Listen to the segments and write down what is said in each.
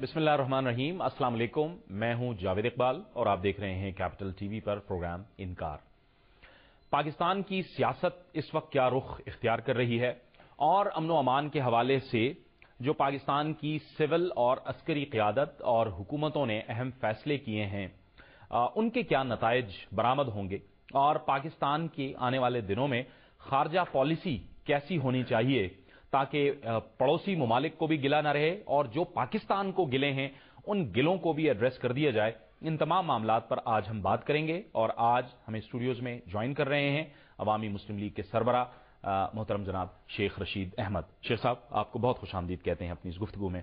بسم اللہ الرحمن الرحیم۔ السلام علیکم، میں ہوں جاوید اقبال اور آپ دیکھ رہے ہیں کیپٹل ٹی وی پر پروگرام انکار۔ پاکستان کی سیاست اس وقت کیا رخ اختیار کر رہی ہے اور امن و امان کے حوالے سے جو پاکستان کی سول اور عسکری قیادت اور حکومتوں نے اہم فیصلے کیے ہیں ان کے کیا نتائج برآمد ہوں گے، اور پاکستان کے آنے والے دنوں میں خارجہ پالیسی کیسی ہونی چاہیے تاکہ پڑوسی ممالک کو بھی گلا نہ رہے اور جو پاکستان کو گلے ہیں ان گلوں کو بھی ایڈریس کر دیا جائے۔ ان تمام معاملات پر آج ہم بات کریں گے اور آج ہمیں اسٹوڈیوز میں جوائن کر رہے ہیں عوامی مسلم لیگ کے سربراہ محترم جناب شیخ رشید احمد۔ شیخ صاحب، آپ کو بہت خوش آمدید کہتے ہیں اپنی اس گفتگو میں۔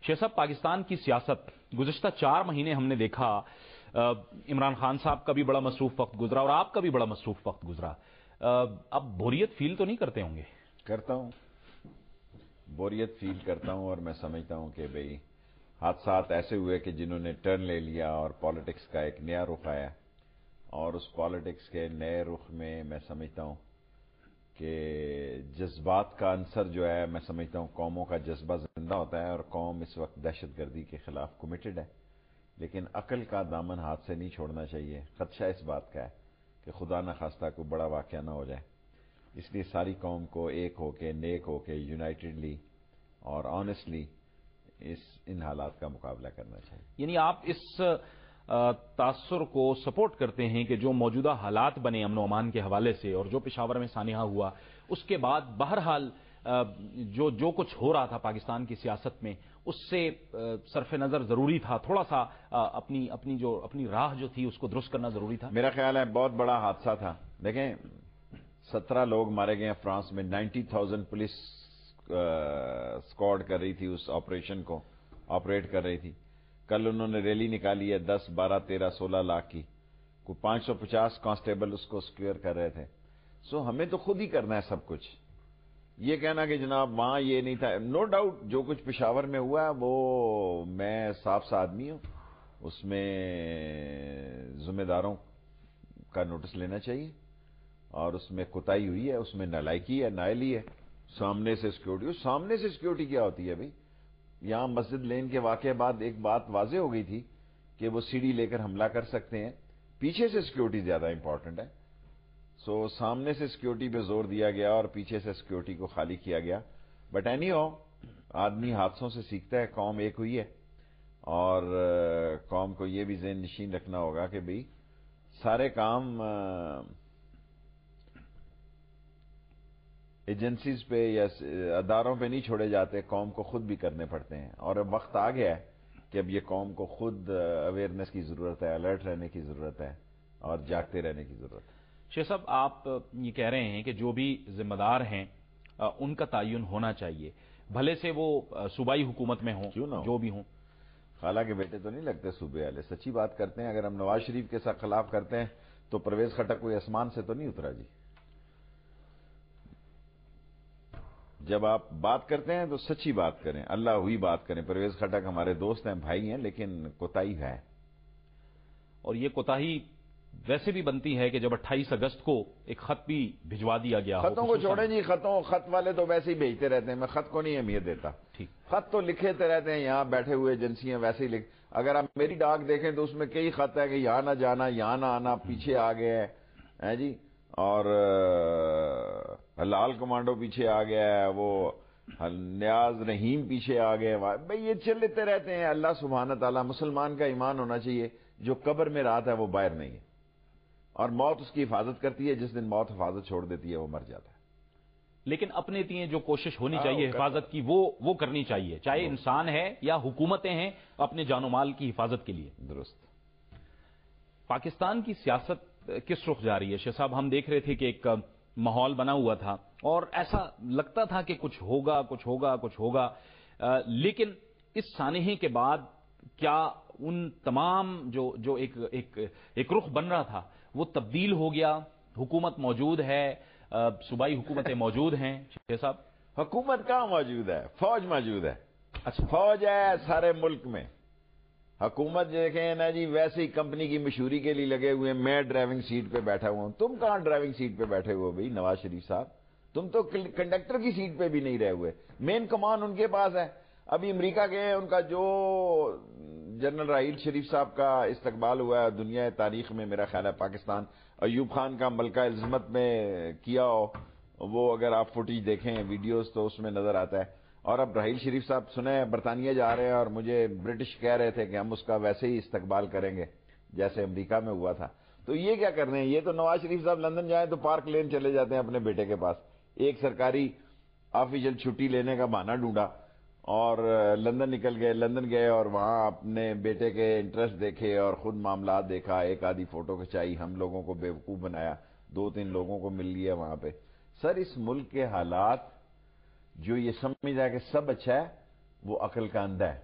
شیخ صاحب، پاکستان کی سیاست گزشتہ 4 مہینے ہم نے دیکھا عمران خان صاحب کا بھی بڑا مصروف وقت گزرا اور آپ کا بھی بڑا مصروف وقت گزرا، اب بوریت فیل تو نہیں کرتے ہوں گے؟ کرتا ہوں، بوریت فیل کرتا ہوں، اور میں سمجھتا ہوں کہ بھئی حادثات ایسے ہوئے کہ جنہوں نے ٹرن لے لیا اور پالیٹکس کا ایک نیا رخ آیا، اور اس پالیٹکس کے نئے رخ میں میں سمجھتا ہوں کہ جذبات کا عنصر جو ہے، میں سمجھتا ہوں قوموں کا جذبہ زندہ ہوتا ہے اور قوم اس وقت دہشت گردی کے خلاف کمیٹڈ ہے، لیکن عقل کا دامن ہاتھ سے نہیں چھوڑنا چاہیے۔ خدشہ اس بات کا ہے کہ خدا نخواستہ کوئی بڑا واقعہ نہ ہو جائے، اس لیے ساری قوم کو ایک ہو کے، نیک ہو کے، یونائٹڈلی اور آنیسٹلی ان حالات کا مقابلہ کرنا چاہیے۔ یعنی آپ اس تاثر کو سپورٹ کرتے ہیں کہ جو موجودہ حالات بنے امن و امان کے حوالے سے اور جو پشاور میں سانحہ ہوا اس کے بعد بہرحال جو کچھ ہو رہا تھا پاکستان کی سیاست میں اس سے صرف نظر ضروری تھا، تھوڑا سا اپنی راہ جو تھی اس کو درست کرنا ضروری تھا؟ میرا خیال ہے بہت بڑا حادثہ تھا۔ دیکھیں، 17 لوگ مارے گئے ہیں فرانس میں، 90,000 پولیس اسکواڈ کر رہی تھی، اس آپریشن کو آپریٹ کر رہی تھی۔ کل انہوں نے ریلی نکالی ہے 10، 12، 13، 16 لاکھ کی، کوئی 550 کانسٹیبل اس کو سکیور کر رہے تھے۔ سو ہمیں تو خود ہی کرنا ہے سب کچھ۔ یہ کہنا کہ جناب وہاں یہ نہیں تھا، نو ڈاؤٹ جو کچھ پشاور میں ہوا ہے وہ میں صاف سا آدمی ہوں، اس میں ذمہ داروں کا نوٹس لینا چاہیے، اور اس میں کوتاہی ہوئی ہے، اس میں نالائکی ہے، نااہلی ہے۔ سامنے سے سیکیورٹی کیا ہوتی ہے بھئی؟ یہاں مسجد لین کے واقعے بعد ایک بات واضح ہو گئی تھی کہ وہ سیڑھی لے کر حملہ کر سکتے ہیں، پیچھے سے سیکیورٹی زیادہ امپورٹنٹ ہے۔ سو سامنے سے سیکیورٹی پہ زور دیا گیا اور پیچھے سے سیکیورٹی کو خالی کیا گیا۔ بٹ اینی ہو، آدمی حادثوں سے سیکھتا ہے، قوم ایک ہوئی ہے، اور قوم کو یہ بھی ذہن نشین رکھنا ہوگا کہ بھئی سارے کام ایجنسیز پہ یا اداروں پہ نہیں چھوڑے جاتے، قوم کو خود بھی کرنے پڑتے ہیں، اور اب وقت آ گیا ہے کہ اب یہ قوم کو خود اویئرنیس کی ضرورت ہے، الرٹ رہنے کی ضرورت ہے اور جاگتے رہنے کی ضرورت ہے۔ شیخ صاحب، آپ یہ کہہ رہے ہیں کہ جو بھی ذمہ دار ہیں ان کا تعین ہونا چاہیے، بھلے سے وہ صوبائی حکومت میں ہوں، کیوں نہ ہو، جو بھی ہوں۔ خالہ کے بیٹے تو نہیں لگتے صوبے والے، سچی بات کرتے ہیں۔ اگر ہم نواز شریف کے ساتھ خلاف کرتے ہیں تو پرویز خٹک کوئی آسمان سے تو نہیں اترا جی۔ جب آپ بات کرتے ہیں تو سچی بات کریں، اللہ ہوئی بات کریں۔ پرویز خٹک ہمارے دوست ہیں، بھائی ہیں، لیکن کوتاہی ہے، اور یہ کوتاہی ویسے بھی بنتی ہے کہ جب 28 اگست کو ایک خط بھی بھجوا دیا گیا ہو۔ خطوں کو چھوڑیں جی، خط والے تو ویسے ہی بھیجتے رہتے ہیں، میں خط کو نہیں اہمیت دیتا۔ ٹھیک، خط تو لکھتے رہتے ہیں، یہاں بیٹھے ہوئے ایجنسیاں ویسے ہی اگر آپ میری ڈاک دیکھیں تو اس میں کئی خط ہے کہ یہاں نہ جانا، یہاں نہ آنا، پیچھے آ گئے ہیں جی، اور لال کمانڈو پیچھے آ گیا ہے، وہ نیاز رحیم پیچھے آ گئے، بھئی یہ چلتے رہتے ہیں۔ اللہ سبحانہ تعالیٰ، مسلمان کا ایمان ہونا چاہیے، جو قبر میں رات ہے وہ باہر نہیں ہے، اور موت اس کی حفاظت کرتی ہے، جس دن موت حفاظت چھوڑ دیتی ہے وہ مر جاتا ہے۔ لیکن اپنے تئیں جو کوشش ہونی چاہیے حفاظت کی وہ کرنی چاہیے، چاہے انسان ہے یا حکومتیں ہیں، اپنے جان و مال کی حفاظت کے لیے۔ درست۔ پاکستان کی سیاست کس رخ جا رہی ہے؟ شیخ صاحب، ہم دیکھ رہے تھے کہ ایک ماحول بنا ہوا تھا اور ایسا لگتا تھا کہ کچھ ہوگا، لیکن اس سانحے کے بعد کیا ان تمام جو ایک رخ بن رہا تھا وہ تبدیل ہو گیا؟ حکومت موجود ہے، صوبائی حکومتیں موجود ہیں۔ شیخ صاحب، حکومت کہاں موجود ہے؟ فوج موجود ہے۔ اچھا، فوج ہے سارے ملک میں۔ حکومت دیکھیں نا جی، ویسے ہی کمپنی کی مشہوری کے لیے لگے ہوئے ہیں، میں ڈرائیونگ سیٹ پہ بیٹھا ہوا ہوں۔ تم کہاں ڈرائیونگ سیٹ پہ بیٹھے ہوئے بھائی نواز شریف صاحب؟ تم تو کنڈکٹر کی سیٹ پہ بھی نہیں رہے ہوئے، مین کمان ان کے پاس ہے۔ ابھی امریکہ گئے، ان کا جو جنرل راحیل شریف صاحب کا استقبال ہوا ہے دنیا تاریخ میں، میرا خیال ہے پاکستان ایوب خان کا ملکہ الزمت میں کیا ہو، وہ اگر آپ فوٹیج دیکھیں ویڈیوز تو اس میں نظر آتا ہے. اور اب راحیل شریف صاحب سنیں برطانیہ جا رہے ہیں، اور مجھے برٹش کہہ رہے تھے کہ ہم اس کا ویسے ہی استقبال کریں گے جیسے امریکہ میں ہوا تھا. تو یہ کیا کر رہے ہیں؟ یہ تو نواز شریف صاحب لندن جائیں تو پارک لین چلے جاتے ہیں اپنے بیٹے کے پاس. ایک سرکاری آفیشل چھٹی لینے کا بہانہ ڈھونڈا اور لندن نکل گئے. لندن گئے اور وہاں اپنے بیٹے کے انٹرسٹ دیکھے اور خود معاملات دیکھا، ایک آدھی فوٹو کھچائی، ہم لوگوں کو بیوقوف بنایا، 2-3 لوگوں کو مل لیا وہاں پہ. سر اس ملک کے حالات جو یہ سمجھ رہا ہے کہ سب اچھا ہے، وہ عقل کا اندھا ہے.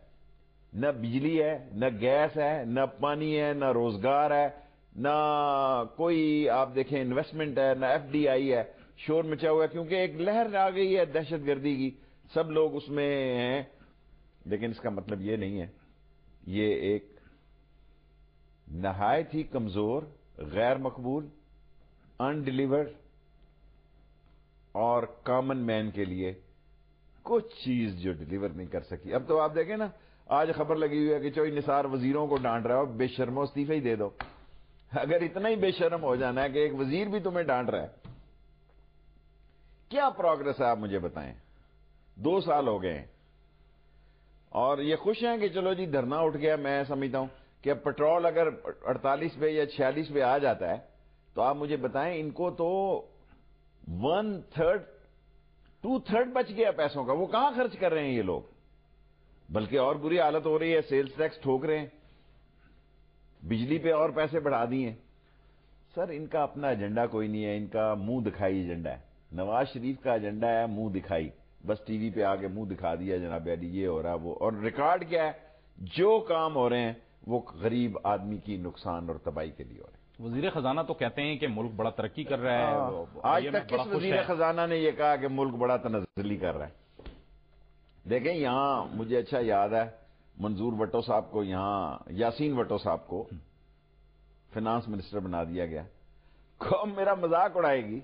نہ بجلی ہے، نہ گیس ہے، نہ پانی ہے، نہ روزگار ہے، نہ کوئی آپ دیکھیں انویسٹمنٹ ہے، نہ ایف ڈی آئی ہے. شور مچا ہوا ہے کیونکہ ایک لہر آ گئی ہے دہشت گردی کی، سب لوگ اس میں ہیں. لیکن اس کا مطلب یہ نہیں ہے. یہ ایک نہایت ہی کمزور، غیر مقبول، انڈیلیورڈ اور کامن مین کے لیے کچھ چیز جو ڈیلیور نہیں کر سکی. اب تو آپ دیکھیں نا، آج خبر لگی ہوئی ہے کہ چوئی نثار وزیروں کو ڈانٹ رہا ہے، بے شرمو استعفے ہی دے دو. اگر اتنا ہی بے شرم ہو جانا ہے کہ ایک وزیر بھی تمہیں ڈانٹ رہا ہے، کیا پروگرس ہے آپ مجھے بتائیں. 2 سال ہو گئے ہیں اور یہ خوش ہیں کہ چلو جی دھرنا اٹھ گیا. میں سمجھتا ہوں کہ پیٹرول اگر 48 پہ یا 46 پہ آ جاتا ہے تو آپ مجھے بتائیں، ان کو تو 1/3 2/3 بچ گیا پیسوں کا. وہ کہاں خرچ کر رہے ہیں یہ لوگ؟ بلکہ اور بری حالت ہو رہی ہے. سیلز ٹیکس ٹھوک رہے ہیں، بجلی پہ اور پیسے بڑھا دیے. سر ان کا اپنا ایجنڈا کوئی نہیں ہے، ان کا منہ دکھائی ایجنڈا ہے. نواز شریف کا ایجنڈا ہے منہ دکھائی. بس ٹی وی پہ آ کے منہ دکھا دیا جناب علی یہ ہو رہا وہ، اور ریکارڈ کیا ہے؟ جو کام ہو رہے ہیں وہ غریب آدمی کی نقصان اور تباہی کے لیے ہو رہے ہیں. وزیر خزانہ تو کہتے ہیں کہ ملک بڑا ترقی کر رہا ہے. آج تک کس وزیر خزانہ نے یہ کہا کہ ملک بڑا تنزلی کر رہا ہے؟ دیکھیں یہاں مجھے اچھا یاد ہے، منظور بٹو صاحب کو، یہاں یاسین بٹو صاحب کو فنانس منسٹر بنا دیا گیا. قوم میرا مذاق اڑائے گی،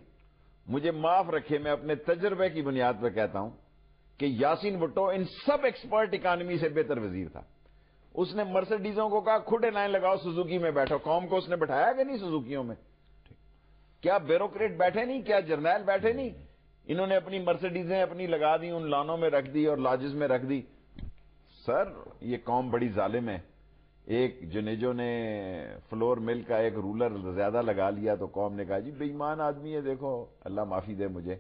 مجھے معاف رکھے، میں اپنے تجربے کی بنیاد پر کہتا ہوں کہ یاسین بٹو ان سب ایکسپرٹ اکانومی سے بہتر وزیر تھا. اس نے مرسڈیزوں کو کہا کھڑے لائن لگاؤ سوزوکی میں بیٹھو. قوم کو اس نے بٹھایا کہ نہیں سوزوکیوں میں؟ کیا بیوروکریٹ بیٹھے نہیں؟ کیا جرنیل بیٹھے نہیں؟ انہوں نے اپنی مرسڈیزیں اپنی لگا دی، ان لانوں میں رکھ دی اور لاجز میں رکھ دی. سر یہ قوم بڑی ظالم ہے. ایک جنیجو نے فلور مل کا ایک رولر زیادہ لگا لیا تو قوم نے کہا جی بے ایمان آدمی ہے، دیکھو اللہ معافی دے مجھے.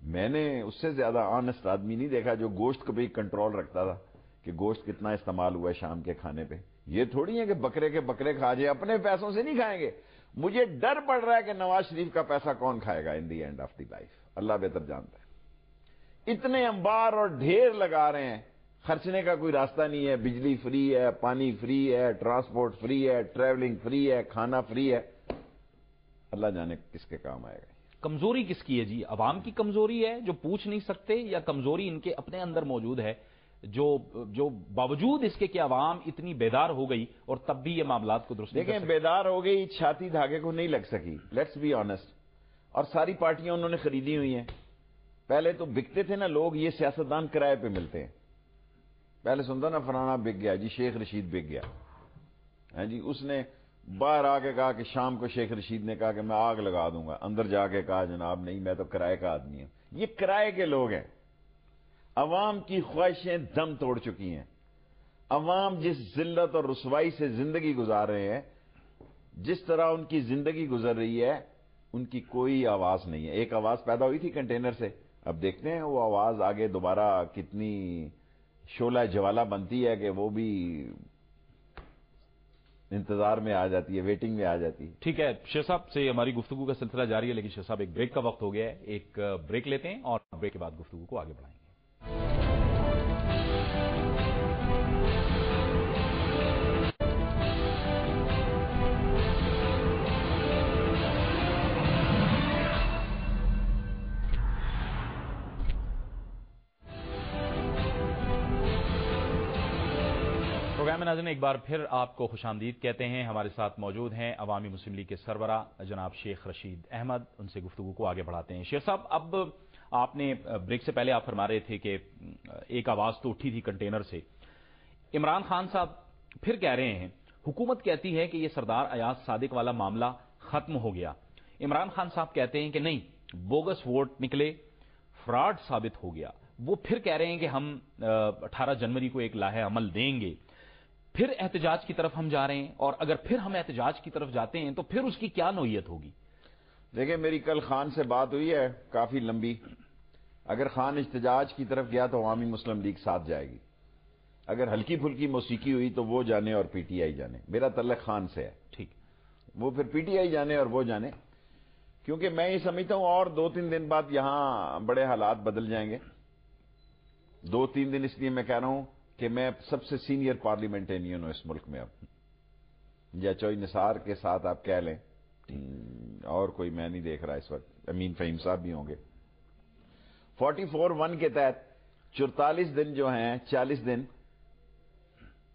میں نے اس سے زیادہ آنےسٹ آدمی نہیں دیکھا جو گوشت کو بھی کنٹرول رکھتا تھا کہ گوشت کتنا استعمال ہوا ہے شام کے کھانے پہ. یہ تھوڑی ہے کہ بکرے کے بکرے کھا جائے، اپنے پیسوں سے نہیں کھائیں گے. مجھے ڈر پڑ رہا ہے کہ نواز شریف کا پیسہ کون کھائے گا in the end of the life. اللہ بہتر جانتا ہے. اتنے انبار اور ڈھیر لگا رہے ہیں، خرچنے کا کوئی راستہ نہیں ہے. بجلی فری ہے، پانی فری ہے، ٹرانسپورٹ فری ہے، ٹریولنگ فری ہے، کھانا فری ہے. اللہ جانے کس کے کام آئے گا. کمزوری کس کی ہے جی؟ عوام کی کمزوری ہے جو پوچھ نہیں سکتے، یا کمزوری ان کے اپنے اندر موجود ہے جو باوجود اس کے کہ عوام اتنی بیدار ہو گئی اور تب بھی یہ معاملات کو درست نہیں کر دیکھیں سکتے؟ بیدار ہو گئی، چھاتی دھاگے کو نہیں لگ سکی، لیٹس بی آنےسٹ. اور ساری پارٹیاں انہوں نے خریدی ہوئی ہیں. پہلے تو بکتے تھے نا لوگ، یہ سیاستدان کرائے پہ ملتے ہیں. پہلے سنتا نا فلانا بک گیا جی، شیخ رشید بک گیا ہے جی. اس نے باہر آ کے کہا کہ شام کو شیخ رشید نے کہا کہ میں آگ لگا دوں گا، اندر جا کے کہا جناب نہیں میں تو کرائے کا آدمی ہوں. یہ کرائے کے لوگ ہیں. عوام کی خواہشیں دم توڑ چکی ہیں. عوام جس ذلت اور رسوائی سے زندگی گزار رہے ہیں، جس طرح ان کی زندگی گزر رہی ہے، ان کی کوئی آواز نہیں ہے. ایک آواز پیدا ہوئی تھی کنٹینر سے، اب دیکھتے ہیں وہ آواز آگے دوبارہ کتنی شعلہ جوالہ بنتی ہے کہ وہ بھی انتظار میں آ جاتی ہے، ویٹنگ میں آ جاتی ہے. ٹھیک ہے، شیخ صاحب سے ہماری گفتگو کا سلسلہ جاری ہے، لیکن شیخ صاحب ایک بریک کا وقت ہو گیا ہے. ایک بریک لیتے ہیں اور بریک کے بعد گفتگو کو آگے بڑھائیں گے. پروگرام ناظرین ایک بار پھر آپ کو خوش آمدید کہتے ہیں. ہمارے ساتھ موجود ہیں عوامی مسلم لیگ کے سربراہ جناب شیخ رشید احمد. ان سے گفتگو کو آگے بڑھاتے ہیں. شیخ صاحب، اب آپ نے بریک سے پہلے آپ فرما رہے تھے کہ ایک آواز تو اٹھی تھی کنٹینر سے. عمران خان صاحب پھر کہہ رہے ہیں حکومت کہتی ہے کہ یہ سردار ایاز صادق والا معاملہ ختم ہو گیا. عمران خان صاحب کہتے ہیں کہ نہیں، بوگس ووٹ نکلے، فراڈ ثابت ہو گیا. وہ پھر کہہ رہے ہیں کہ ہم 18 جنوری کو ایک لائحہ عمل دیں گے. پھر احتجاج کی طرف ہم جا رہے ہیں، اور اگر پھر ہم احتجاج کی طرف جاتے ہیں تو پھر اس کی کیا نوعیت ہوگی؟ دیکھیں، میری کل خان سے بات ہوئی ہے کافی لمبی. اگر خان احتجاج کی طرف گیا تو عوامی مسلم لیگ ساتھ جائے گی. اگر ہلکی پھلکی موسیقی ہوئی تو وہ جانے اور پی ٹی آئی جانے. میرا تعلق خان سے ہے. ٹھیک، وہ پھر پی ٹی آئی جانے اور وہ جانے، کیونکہ میں یہ سمجھتا ہوں اور 2-3 دن بعد یہاں بڑے حالات بدل جائیں گے. 2-3 دن اس لیے میں کہہ رہا ہوں کہ میں سب سے سینئر پارلیمنٹرین ہوں اس ملک میں. اب یا چوئی نثار کے ساتھ آپ کہہ لیں، اور کوئی میں نہیں دیکھ رہا اس وقت. امین فہیم صاحب بھی ہوں گے. 44(1) کے تحت 44 دن جو ہیں، 40 دن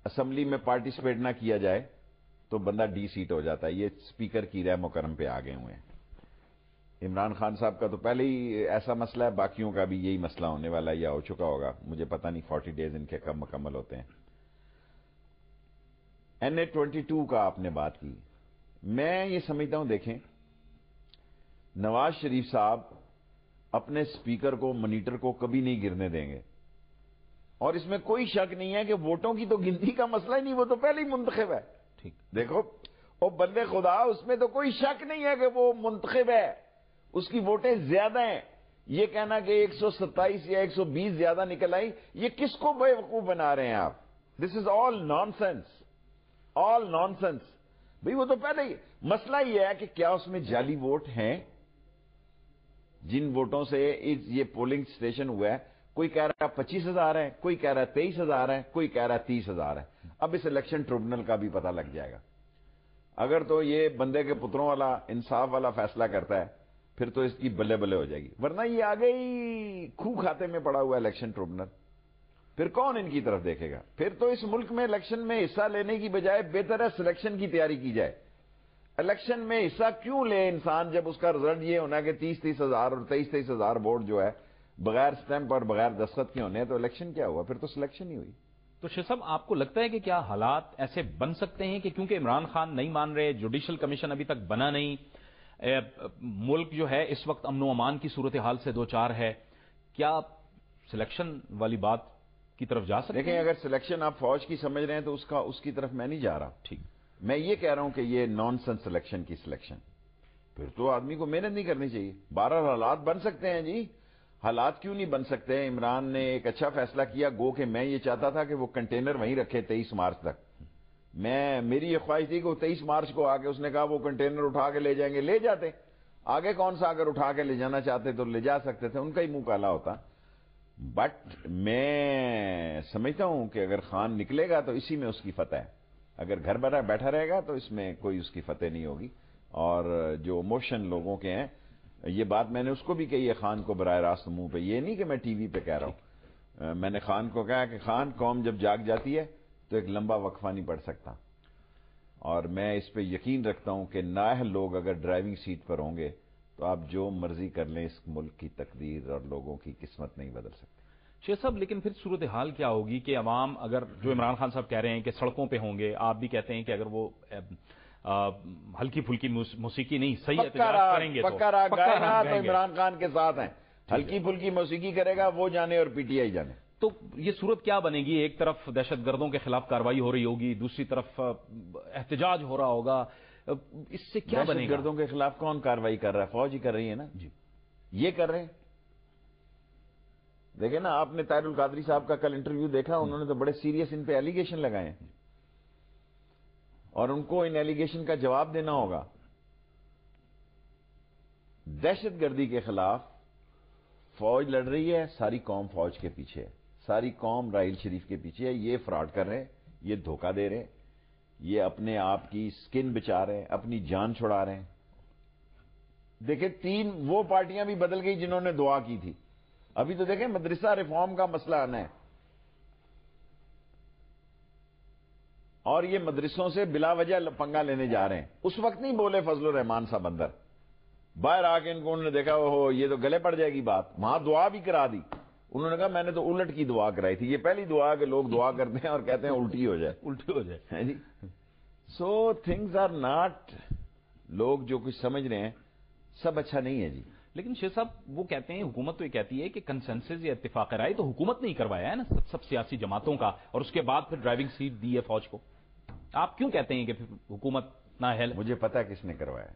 اسمبلی میں پارٹیسپیٹ نہ کیا جائے تو بندہ ڈی سیٹ ہو جاتا ہے. یہ اسپیکر کی رحم و کرم پہ آگے ہوئے ہیں. عمران خان صاحب کا تو پہلے ہی ایسا مسئلہ ہے، باقیوں کا بھی یہی مسئلہ ہونے والا ہے یا ہو چکا ہوگا. مجھے پتہ نہیں 40 ڈیز ان کے کب مکمل ہوتے ہیں. NA-22 کا آپ نے بات کی. میں یہ سمجھتا ہوں، دیکھیں، نواز شریف صاحب اپنے اسپیکر کو، منیٹر کو کبھی نہیں گرنے دیں گے. اور اس میں کوئی شک نہیں ہے کہ ووٹوں کی تو گنتی کا مسئلہ ہی نہیں، وہ تو پہلے ہی منتخب ہے. ٹھیک، دیکھو او بندے خدا، اس میں تو کوئی شک نہیں ہے کہ وہ منتخب ہے، اس کی ووٹیں زیادہ ہیں. یہ کہنا کہ 127 یا 120 زیادہ نکل آئی، یہ کس کو بے وقوف بنا رہے ہیں آپ؟ دس از آل نان سینس، آل نان سینس. بھئی وہ تو پہلے ہی مسئلہ یہ ہے کہ کیا اس میں جعلی ووٹ ہیں؟ جن ووٹوں سے یہ پولنگ سٹیشن ہوا ہے، کوئی کہہ رہا ہے 25,000 ہے، کوئی کہہ رہا ہے 23,000 ہے، کوئی کہہ رہا ہے 30,000 ہے. اب اس الیکشن ٹریبونل کا بھی پتہ لگ جائے گا. اگر تو یہ بندے کے پتروں والا انصاف والا فیصلہ کرتا ہے پھر تو اس کی بلے بلے ہو جائے گی. ورنہ یہ آگے ہی خو کھاتے میں پڑا ہوا ہے الیکشن ٹریبونل. پھر کون ان کی طرف دیکھے گا؟ پھر تو اس ملک میں الیکشن میں حصہ لینے کی بجائے بہتر ہے سلیکشن کی تیاری کی جائے. الیکشن میں حصہ کیوں لے انسان جب اس کا رزلٹ یہ ہونا کہ 30,000 اور 23,000 ووٹ جو ہے بغیر سٹیمپ اور بغیر دستخط کے ہونے ہیں، تو الیکشن کیا ہوا؟ پھر تو سلیکشن ہی ہوئی. تو شیخ صاحب، آپ کو لگتا ہے کہ کیا حالات ایسے بن سکتے ہیں کہ کیونکہ عمران خان نہیں مان رہے، جوڈیشل کمیشن ابھی تک بنا نہیں، ملک جو ہے اس وقت امن و امان کی صورتحال سے دوچار ہے، کیا سلیکشن والی بات کی طرف جا سکتے ہیں؟ دیکھیں، اگر سلیکشن آپ فوج کی سمجھ رہے ہیں تو اس کی طرف میں نہیں جا رہا. ٹھیک، میں یہ کہہ رہا ہوں کہ یہ نان سینس سلیکشن کی سلیکشن، پھر تو آدمی کو محنت نہیں کرنی چاہیے. 12 حالات بن سکتے ہیں جی. حالات کیوں نہیں بن سکتے؟ عمران نے ایک اچھا فیصلہ کیا، گو کہ میں یہ چاہتا تھا کہ وہ کنٹینر وہیں رکھے 23 مارچ تک. میری یہ خواہش تھی کہ وہ 23 مارچ کو آ کے اس نے کہا وہ کنٹینر اٹھا کے لے جائیں گے، لے جاتے. آگے کون سا اگر اٹھا کے لے جانا چاہتے تو لے جا سکتے تھے، ان کا ہی منہ کالا ہوتا. بٹ میں سمجھتا ہوں کہ اگر خان نکلے گا تو اسی میں اس کی فتح ہے. اگر گھر بیٹھا رہے گا تو اس میں کوئی اس کی فتح نہیں ہوگی. اور جو موشن لوگوں کے ہیں، یہ بات میں نے اس کو بھی کہی ہے، خان کو براہ راست منہ پہ، یہ نہیں کہ میں ٹی وی پہ کہہ رہا ہوں. میں نے خان کو کہا کہ خان، قوم جب جاگ جاتی ہے تو ایک لمبا وقفہ نہیں پڑ سکتا. اور میں اس پہ یقین رکھتا ہوں کہ نااہل لوگ اگر ڈرائیونگ سیٹ پر ہوں گے تو آپ جو مرضی کر لیں، اس ملک کی تقدیر اور لوگوں کی قسمت نہیں بدل سکتے. شیخ صاحب، لیکن پھر صورتحال کیا ہوگی کہ عوام، اگر جو عمران خان صاحب کہہ رہے ہیں کہ سڑکوں پہ ہوں گے، آپ بھی کہتے ہیں کہ اگر وہ ہلکی پھلکی موسیقی نہیں، صحیح احتجاج کریں گے تو پکا راگ گائے تو عمران خان کے ساتھ ہیں. ہلکی پھلکی موسیقی کرے گا وہ جانے اور پی ٹی آئی جانے. تو یہ صورت کیا بنے گی؟ ایک طرف دہشت گردوں کے خلاف کارروائی ہو رہی ہوگی، دوسری طرف احتجاج ہو رہا ہوگا. اس سے کیا بنے گا؟ دہشت گردوں کے خلاف کون کارروائی کر رہا ہے؟ فوج ہی کر رہی ہے نا جی. یہ کر رہے ہیں. دیکھیں نا، آپ نے طاہر القادری صاحب کا کل انٹرویو دیکھا، انہوں نے تو بڑے سیریس ان پہ ایلیگیشن لگائے ہیں اور ان کو ان ایلیگیشن کا جواب دینا ہوگا. دہشت گردی کے خلاف فوج لڑ رہی ہے، ساری قوم فوج کے پیچھے ہے، ساری قوم راحیل شریف کے پیچھے ہے. یہ فراڈ کر رہے ہیں، یہ دھوکہ دے رہے ہیں، یہ اپنے آپ کی سکن بچا رہے ہیں، اپنی جان چھڑا رہے ہیں. دیکھیں، 3 وہ پارٹیاں بھی بدل گئی جنہوں نے دعا کی تھی. ابھی تو دیکھیں مدرسہ ریفارم کا مسئلہ آنا ہے اور یہ مدرسوں سے بلا وجہ پنگا لینے جا رہے ہیں. اس وقت نہیں بولے فضل الرحمان صاحب اندر، باہر آ کے ان کو انہوں نے دیکھا وہ یہ تو گلے پڑ جائے گی بات, وہاں دعا بھی کرا دی. انہوں نے کہا میں نے تو الٹ کی دعا کرائی تھی, یہ پہلی دعا کہ لوگ دعا کرتے ہیں اور کہتے ہیں الٹی ہو جائے. الٹی ہو جائے. جی سو تھنگز آر ناٹ, لوگ جو کچھ سمجھ رہے ہیں سب اچھا نہیں ہے جی. لیکن شیخ صاحب وہ کہتے ہیں, حکومت تو یہ کہتی ہے کہ کنسنسس یا اتفاق رائے تو حکومت نے ہی کروایا ہے نا سب سیاسی جماعتوں کا, اور اس کے بعد پھر ڈرائیونگ سیٹ دی ہے فوج کو. آپ کیوں کہتے ہیں کہ حکومت نااہل؟ مجھے پتا ہے کس نے کروایا.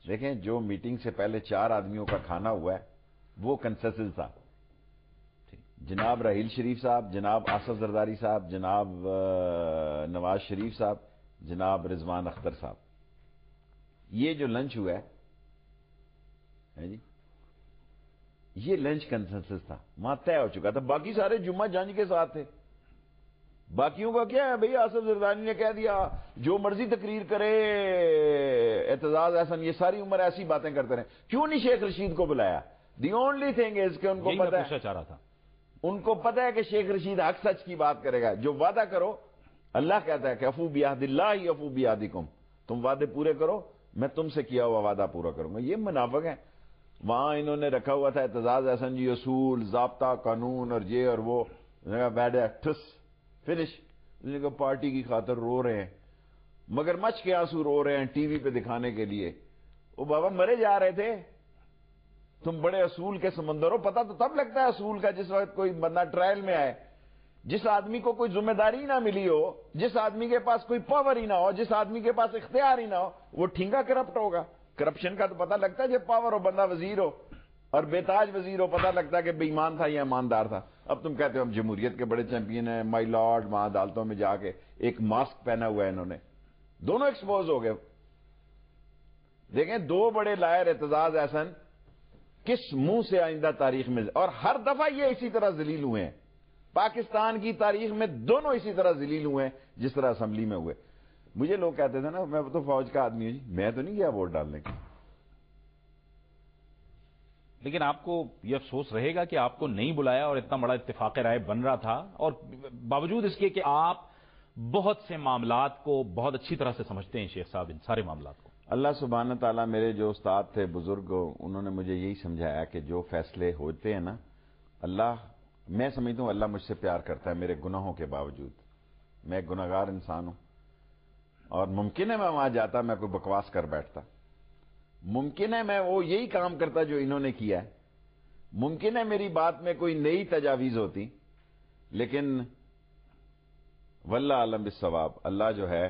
دیکھیں جو میٹنگ سے پہلے 4 آدمیوں کا کھانا ہوا ہے وہ کنسنسس تھا. جناب راحیل شریف صاحب, جناب آصف زرداری صاحب, جناب نواز شریف صاحب, جناب رضوان اختر صاحب, یہ جو لنچ ہوا ہے جی یہ لنچ کنسنسس تھا, وہاں طے ہو چکا تھا. باقی سارے جمعہ جنج کے ساتھ تھے. باقیوں کا کیا ہے بھئی, آصف زرداری نے کہہ دیا جو مرضی تقریر کرے اعتزاز احسن, یہ ساری عمر ایسی باتیں کرتے رہے. کیوں نہیں شیخ رشید کو بلایا؟ دی اونلی تھنگ از کہ ان کو پتہ ہے, چاہ رہا تھا ان کو پتہ ہے کہ شیخ رشید حق سچ کی بات کرے گا. جو وعدہ کرو, اللہ کہتا ہے کہ افو بعہد اللہ افو بعہدکم, تم وعدے پورے کرو میں تم سے کیا ہوا وعدہ پورا کروں گا. یہ منافق ہیں. وہاں انہوں نے رکھا ہوا تھا اعتزاز احسن جی اصول ضابطہ قانون اور یہ اور وہ, بیڈ ٹھس فنش. پارٹی کی خاطر رو رہے ہیں, مگر مچھ کے آنسو رو رہے ہیں ٹی وی پہ دکھانے کے لیے. وہ بابا مرے جا رہے تھے, تم بڑے اصول کے سمندر ہو. پتہ تو تب لگتا ہے اصول کا جس وقت کوئی بندہ ٹرائل میں آئے, جس آدمی کو کوئی ذمہ داری نہ ملی ہو, جس آدمی کے پاس کوئی پاور ہی نہ ہو, جس آدمی کے پاس اختیار ہی نہ ہو, وہ ٹھنگا کرپٹ ہوگا. کرپشن کا تو پتہ لگتا ہے جب پاور ہو, بندہ وزیر ہو اور بےتاج وزیر ہو, پتہ لگتا ہے کہ بے ایمان تھا یا ایماندار تھا. اب تم کہتے ہو ہم جمہوریت کے بڑے چیمپئن ہیں, مائی لارڈ, وہاں عدالتوں میں جا کے ایک ماسک پہنا ہوا ہے انہوں نے, دونوں ایکسپوز ہو گئے. دیکھیں 2 بڑے لائر اعتزاز احسن کس منہ سے آئندہ تاریخ میں, اور ہر دفعہ یہ اسی طرح ذلیل ہوئے ہیں. پاکستان کی تاریخ میں دونوں اسی طرح ذلیل ہوئے ہیں جس طرح اسمبلی میں ہوئے. مجھے لوگ کہتے تھے نا میں تو فوج کا آدمی ہوں جی, میں تو نہیں گیا ووٹ ڈالنے کی. لیکن آپ کو یہ افسوس رہے گا کہ آپ کو نہیں بلایا اور اتنا بڑا اتفاق رائے بن رہا تھا, اور باوجود اس کے کہ آپ بہت سے معاملات کو بہت اچھی طرح سے سمجھتے ہیں شیخ صاحب, ان سارے معاملات کو. اللہ سبحانہ تعالیٰ, میرے جو استاد تھے بزرگ, انہوں نے مجھے یہی سمجھایا کہ جو فیصلے ہوتے ہیں نا, اللہ, میں سمجھتا ہوں اللہ مجھ سے پیار کرتا ہے میرے گناہوں کے باوجود. میں ایک گناہگار انسان ہوں, اور ممکن ہے میں وہاں جاتا میں کوئی بکواس کر بیٹھتا, ممکن ہے میں وہ یہی کام کرتا جو انہوں نے کیا ہے, ممکن ہے میری بات میں کوئی نئی تجاویز ہوتی, لیکن واللہ عالم بالصواب, اللہ جو ہے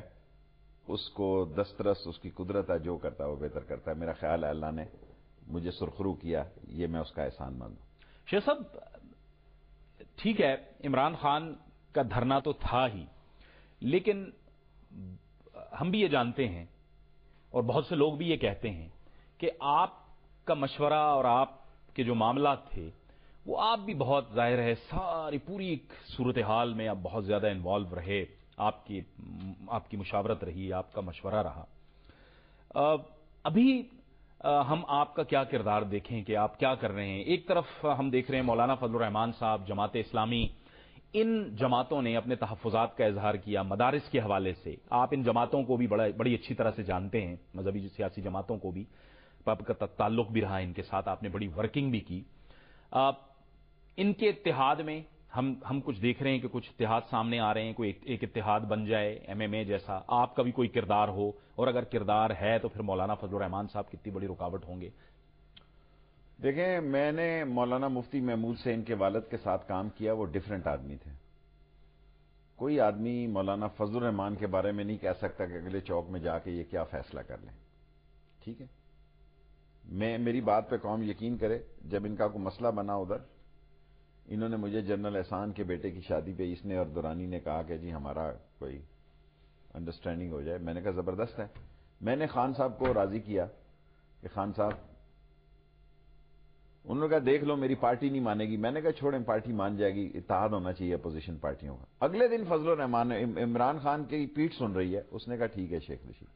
اس کو دسترس, اس کی قدرت ہے, جو کرتا ہے وہ بہتر کرتا ہے. میرا خیال ہے اللہ نے مجھے سرخرو کیا, یہ میں اس کا احسان مانوں. شیخ صاحب ٹھیک ہے, عمران خان کا دھرنا تو تھا ہی, لیکن ہم بھی یہ جانتے ہیں اور بہت سے لوگ بھی یہ کہتے ہیں کہ آپ کا مشورہ اور آپ کے جو معاملات تھے وہ آپ بھی بہت ظاہر ہے ساری پوری صورتحال میں آپ بہت زیادہ انوالو رہے, آپ کی مشاورت رہی, آپ کا مشورہ رہا. ابھی ہم آپ کا کیا کردار دیکھیں کہ آپ کیا کر رہے ہیں؟ ایک طرف ہم دیکھ رہے ہیں مولانا فضل الرحمان صاحب, جماعت اسلامی, ان جماعتوں نے اپنے تحفظات کا اظہار کیا مدارس کے حوالے سے. آپ ان جماعتوں کو بھی بڑی اچھی طرح سے جانتے ہیں, مذہبی سیاسی جماعتوں کو بھی, آپ کا تعلق بھی رہا ان کے ساتھ, آپ نے بڑی ورکنگ بھی کی. ان کے اتحاد میں ہم کچھ دیکھ رہے ہیں کہ کچھ اتحاد سامنے آ رہے ہیں, کوئی ایک اتحاد بن جائے MMA جیسا. آپ کا بھی کوئی کردار ہو, اور اگر کردار ہے تو پھر مولانا فضل الرحمان صاحب کتنی بڑی رکاوٹ ہوں گے؟ دیکھیں میں نے مولانا مفتی محمود سے ان کے والد کے ساتھ کام کیا, وہ ڈیفرنٹ آدمی تھے. کوئی آدمی مولانا فضل الرحمان کے بارے میں نہیں کہہ سکتا کہ اگلے چوک میں جا کے یہ کیا فیصلہ کر لیں. ٹھیک ہے, میری بات پہ قوم یقین کرے, جب ان کا کوئی مسئلہ بنا ادھر, انہوں نے مجھے جنرل احسان کے بیٹے کی شادی پہ اس نے اور دورانی نے کہا کہ جی ہمارا کوئی انڈرسٹینڈنگ ہو جائے. میں نے کہا زبردست ہے. میں نے خان صاحب کو راضی کیا کہ خان صاحب, انہوں نے کہا دیکھ لو میری پارٹی نہیں مانے گی. میں نے کہا چھوڑیں پارٹی مان جائے گی, اتحاد ہونا چاہیے اپوزیشن پارٹیوں کا. اگلے دن فضل الرحمان, عمران خان کی پیٹ سن رہی ہے, اس نے کہا ٹھیک ہے شیخ رشید.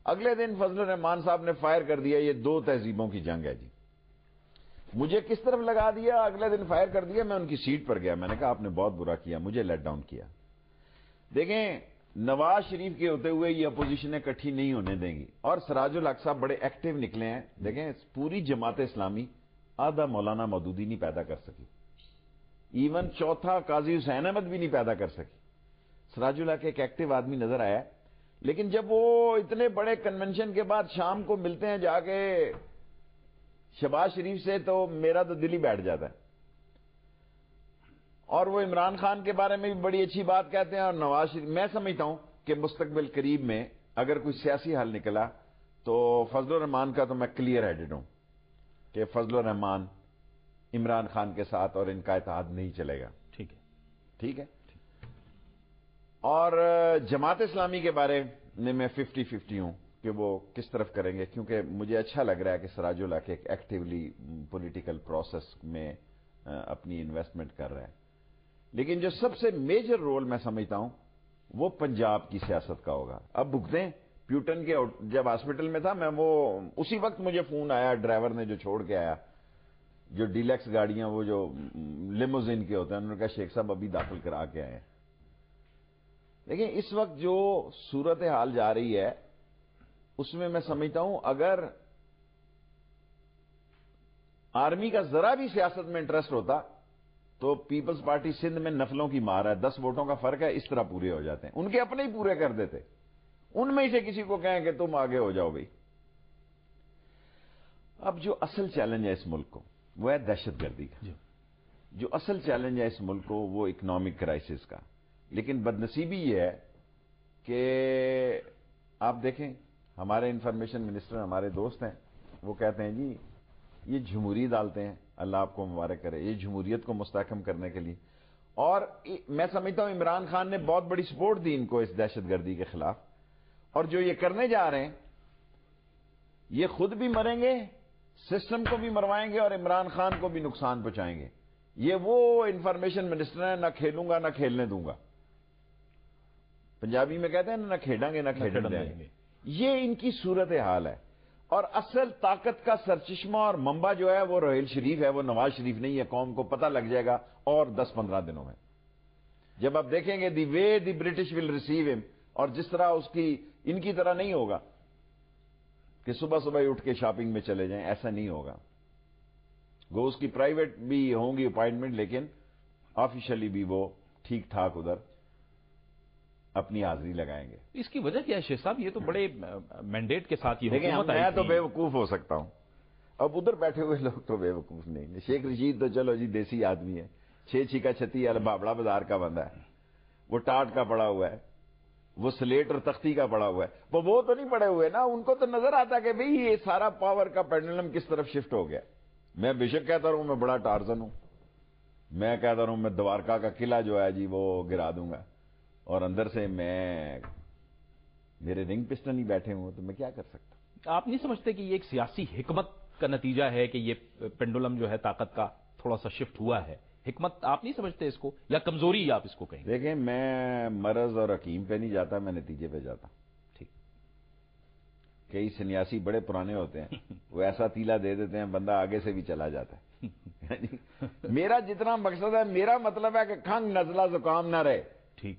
اگلے دن فضل الرحمان صاحب نے فائر کر دیا, یہ 2 تہذیبوں کی جنگ ہے جی. مجھے کس طرف لگا دیا, اگلے دن فائر کر دیا. میں ان کی سیٹ پر گیا, میں نے کہا آپ نے بہت برا کیا, مجھے لیٹ ڈاؤن کیا. دیکھیں نواز شریف کے ہوتے ہوئے یہ اپوزیشنیں اکٹھی نہیں ہونے دیں گی. اور سراج الحق صاحب بڑے ایکٹیو نکلے ہیں. دیکھیں پوری جماعت اسلامی آدھا مولانا مودودی نہیں پیدا کر سکی, ایون چوتھا قاضی حسین احمد بھی نہیں پیدا کر سکی. سراج الحق ایک ایکٹیو آدمی نظر آیا, لیکن جب وہ اتنے بڑے کنونشن کے بعد شام کو ملتے ہیں جا کے شہباز شریف سے, تو میرا تو دل ہی بیٹھ جاتا ہے. اور وہ عمران خان کے بارے میں بھی بڑی اچھی بات کہتے ہیں, اور نواز شریف. میں سمجھتا ہوں کہ مستقبل قریب میں اگر کوئی سیاسی حل نکلا تو فضل الرحمان کا تو میں کلیئر ہیڈڈ ہوں کہ فضل الرحمان عمران خان کے ساتھ اور ان کا اتحاد نہیں چلے گا. ٹھیک ہے, ٹھیک ہے. اور جماعت اسلامی کے بارے میں 50-50 ہوں کہ وہ کس طرف کریں گے, کیونکہ مجھے اچھا لگ رہا ہے کہ سراج الحق ایک ایکٹیولی پولیٹیکل پروسیس میں اپنی انویسٹمنٹ کر رہا ہے. لیکن جو سب سے میجر رول میں سمجھتا ہوں وہ پنجاب کی سیاست کا ہوگا. اب بھگتیں پیوٹن کے جب ہاسپٹل میں تھا میں, وہ اسی وقت مجھے فون آیا ڈرائیور نے جو چھوڑ کے آیا, جو ڈیلکس گاڑیاں وہ جو لیموزین کے ہوتے ہیں, انہوں نے کہا شیخ صاحب ابھی داخل کرا کے آئے. لیکن اس وقت جو صورت حال جا رہی ہے اس میں میں سمجھتا ہوں اگر آرمی کا ذرا بھی سیاست میں انٹرسٹ ہوتا تو پیپلز پارٹی سندھ میں نفلوں کی مار ہے, 10 ووٹوں کا فرق ہے, اس طرح پورے ہو جاتے ہیں. ان کے اپنے ہی پورے کر دیتے, ان میں سے کسی کو کہیں کہ تم آگے ہو جاؤ بھائی. اب جو اصل چیلنج ہے اس ملک کو وہ ہے دہشت گردی کا. جو اصل چیلنج ہے اس ملک کو وہ اکنامک کرائسس کا. لیکن بدنصیبی یہ ہے کہ آپ دیکھیں ہمارے انفارمیشن منسٹر ہمارے دوست ہیں, وہ کہتے ہیں جی یہ جمہوری ڈالتے ہیں, اللہ آپ کو مبارک کرے, یہ جمہوریت کو مستحکم کرنے کے لیے. اور میں سمجھتا ہوں عمران خان نے بہت بڑی سپورٹ دی ان کو اس دہشت گردی کے خلاف. اور جو یہ کرنے جا رہے ہیں یہ خود بھی مریں گے, سسٹم کو بھی مروائیں گے, اور عمران خان کو بھی نقصان پہنچائیں گے. یہ وہ انفارمیشن منسٹر ہے, نہ کھیلوں گا نہ کھیلنے دوں گا. پنجابی میں کہتے ہیں نہ کھیڑیں گے نہ کھیلنے دیں گے. یہ ان کی صورت حال ہے. اور اصل طاقت کا سرچشمہ اور منبع جو ہے وہ روہیل شریف ہے, وہ نواز شریف نہیں ہے. قوم کو پتہ لگ جائے گا اور 10-15 دنوں میں, جب آپ دیکھیں گے دی وے دی برٹش ول ریسیو ہم, اور جس طرح اس کی ان کی طرح نہیں ہوگا کہ صبح صبح ہی اٹھ کے شاپنگ میں چلے جائیں, ایسا نہیں ہوگا. گو اس کی پرائیویٹ بھی ہوں گی اپائنٹمنٹ, لیکن آفیشلی بھی وہ ٹھیک ٹھاک ادھر اپنی حاضری لگائیں گے. اس کی وجہ کیا ہے شیخ صاحب؟ یہ تو بڑے مینڈیٹ کے ساتھ یہ حکومت آئی میں تھی. تو بے وقوف ہو سکتا ہوں, اب ادھر بیٹھے ہوئے لوگ تو بے وقوف نہیں. شیخ رشید تو چلو جی دیسی آدمی ہے, 6 چھکا چھتی بابڑا بازار کا بندہ ہے, وہ ٹاٹ کا پڑا ہوا ہے, وہ سلیٹ اور تختی کا پڑا ہوا ہے. وہ تو نہیں پڑے ہوئے نا, ان کو تو نظر آتا کہ بھئی یہ سارا پاور کا پینڈولم کس طرف شفٹ ہو گیا. میں بے شک کہتا رہوں میں بڑا ٹارزن ہوں, میں کہتا رہوں میں دوارکا کا قلعہ جو ہے جی وہ گرا دوں گا, اور اندر سے میرے رنگ پسٹن ہی بیٹھے ہوں, تو میں کیا کر سکتا. آپ نہیں سمجھتے کہ یہ ایک سیاسی حکمت کا نتیجہ ہے کہ یہ پینڈولم جو ہے طاقت کا تھوڑا سا شفٹ ہوا ہے؟ حکمت آپ نہیں سمجھتے اس کو, یا کمزوری آپ اس کو کہیں؟ دیکھیں میں مرض اور حکیم پہ نہیں جاتا, میں نتیجے پہ جاتا. ٹھیک. کئی سنیاسی بڑے پرانے ہوتے ہیں, وہ ایسا تیلا دے دیتے ہیں بندہ آگے سے بھی چلا جاتا ہے. میرا جتنا مقصد ہے, میرا مطلب ہے کہ کھنگ نزلہ زکام نہ رہے. ٹھیک.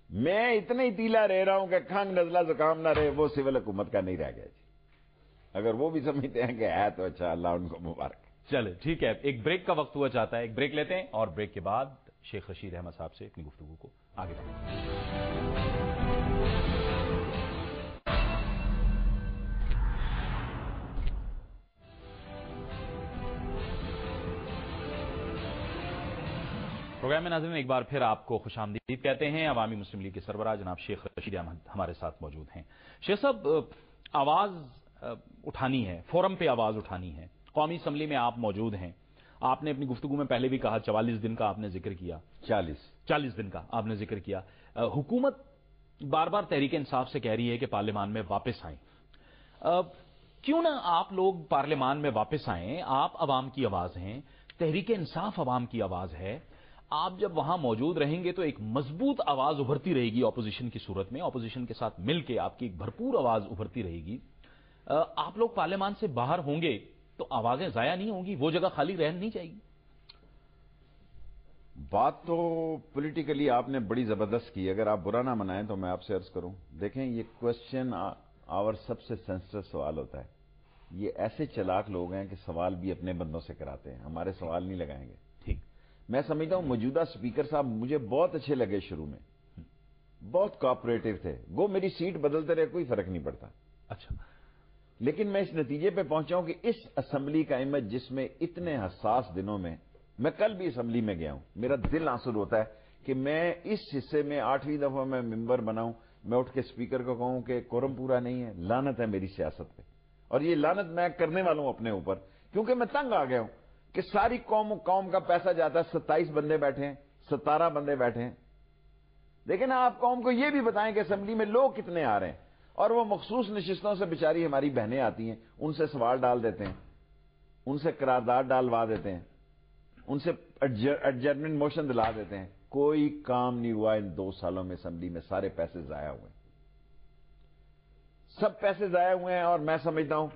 میں اتنا ہی تیلا رہ رہا ہوں کہ کھنگ نزلہ زکام نہ رہے, وہ سول حکومت کا نہیں رہ گیا جی. اگر وہ بھی سمجھتے ہیں کہ ہے تو اچھا, اللہ ان کو مبارک. چلے ٹھیک ہے, ایک بریک کا وقت ہوا چاہتا ہے, ایک بریک لیتے ہیں اور بریک کے بعد شیخ رشید احمد صاحب سے اپنی گفتگو کو آگے بڑھائیں گے. پروگرام میں ناظرین ایک بار پھر آپ کو خوش آمدید کہتے ہیں. عوامی مسلم لیگ کے سربراہ جناب شیخ رشید احمد ہمارے ساتھ موجود ہیں. شیخ صاحب, آواز اٹھانی ہے, فورم پہ آواز اٹھانی ہے. قومی اسمبلی میں آپ موجود ہیں, آپ نے اپنی گفتگو میں پہلے بھی کہا 44 دن کا آپ نے ذکر کیا, 40 دن کا آپ نے ذکر کیا. حکومت بار بار تحریک انصاف سے کہہ رہی ہے کہ پارلیمان میں واپس آئیں. کیوں نہ آپ لوگ پارلیمان میں واپس آئیں؟ آپ عوام کی آواز ہیں, تحریک انصاف عوام کی آواز ہے. آپ جب وہاں موجود رہیں گے تو ایک مضبوط آواز ابھرتی رہے گی اپوزیشن کی صورت میں, اپوزیشن کے ساتھ مل کے آپ کی ایک بھرپور آواز ابھرتی رہے گی. آپ لوگ پارلیمان سے باہر ہوں گے تو آوازیں ضائع نہیں ہوں گی, وہ جگہ خالی رہ نہیں جائے گی. بات تو پولیٹیکلی آپ نے بڑی زبردست کی. اگر آپ برا نہ منائیں تو میں آپ سے عرض کروں, دیکھیں یہ کوشچن آور سب سے سینسٹیو سوال ہوتا ہے. یہ ایسے چلاک لوگ ہیں کہ سوال بھی اپنے بندوں سے کراتے ہیں, ہمارے سوال نہیں لگائیں گے. ٹھیک, میں سمجھتا ہوں موجودہ سپیکر صاحب مجھے بہت اچھے لگے, شروع میں بہت کوآپریٹو تھے. گو میری سیٹ بدلتے رہے کوئی فرق نہیں پڑتا. اچھا, لیکن میں اس نتیجے پہ پہنچا ہوں کہ اس اسمبلی کا امیج جس میں اتنے حساس دنوں میں کل بھی اسمبلی میں گیا ہوں, میرا دل آنسر ہوتا ہے کہ میں اس حصے میں 8ویں دفعہ میں ممبر بناؤں, میں اٹھ کے اسپیکر کو کہوں کہ کورم پورا نہیں ہے. لعنت ہے میری سیاست پہ, اور یہ لعنت میں کرنے والا ہوں اپنے اوپر, کیونکہ میں تنگ آ گیا ہوں کہ ساری قوم کا پیسہ جاتا ہے. 27 بندے بیٹھے ہیں, 17 بندے بیٹھے ہیں. لیکن آپ قوم کو یہ بھی بتائیں کہ اسمبلی میں لوگ کتنے آ رہے ہیں, اور وہ مخصوص نشستوں سے بیچاری ہماری بہنیں آتی ہیں, ان سے سوال ڈال دیتے ہیں, ان سے قرارداد ڈالوا دیتے ہیں, ان سے ایڈجرمنٹ موشن دلا دیتے ہیں. کوئی کام نہیں ہوا ان 2 سالوں میں اسمبلی میں, سارے پیسے ضائع ہوئے, سب پیسے ضائع ہوئے ہیں. اور میں سمجھتا ہوں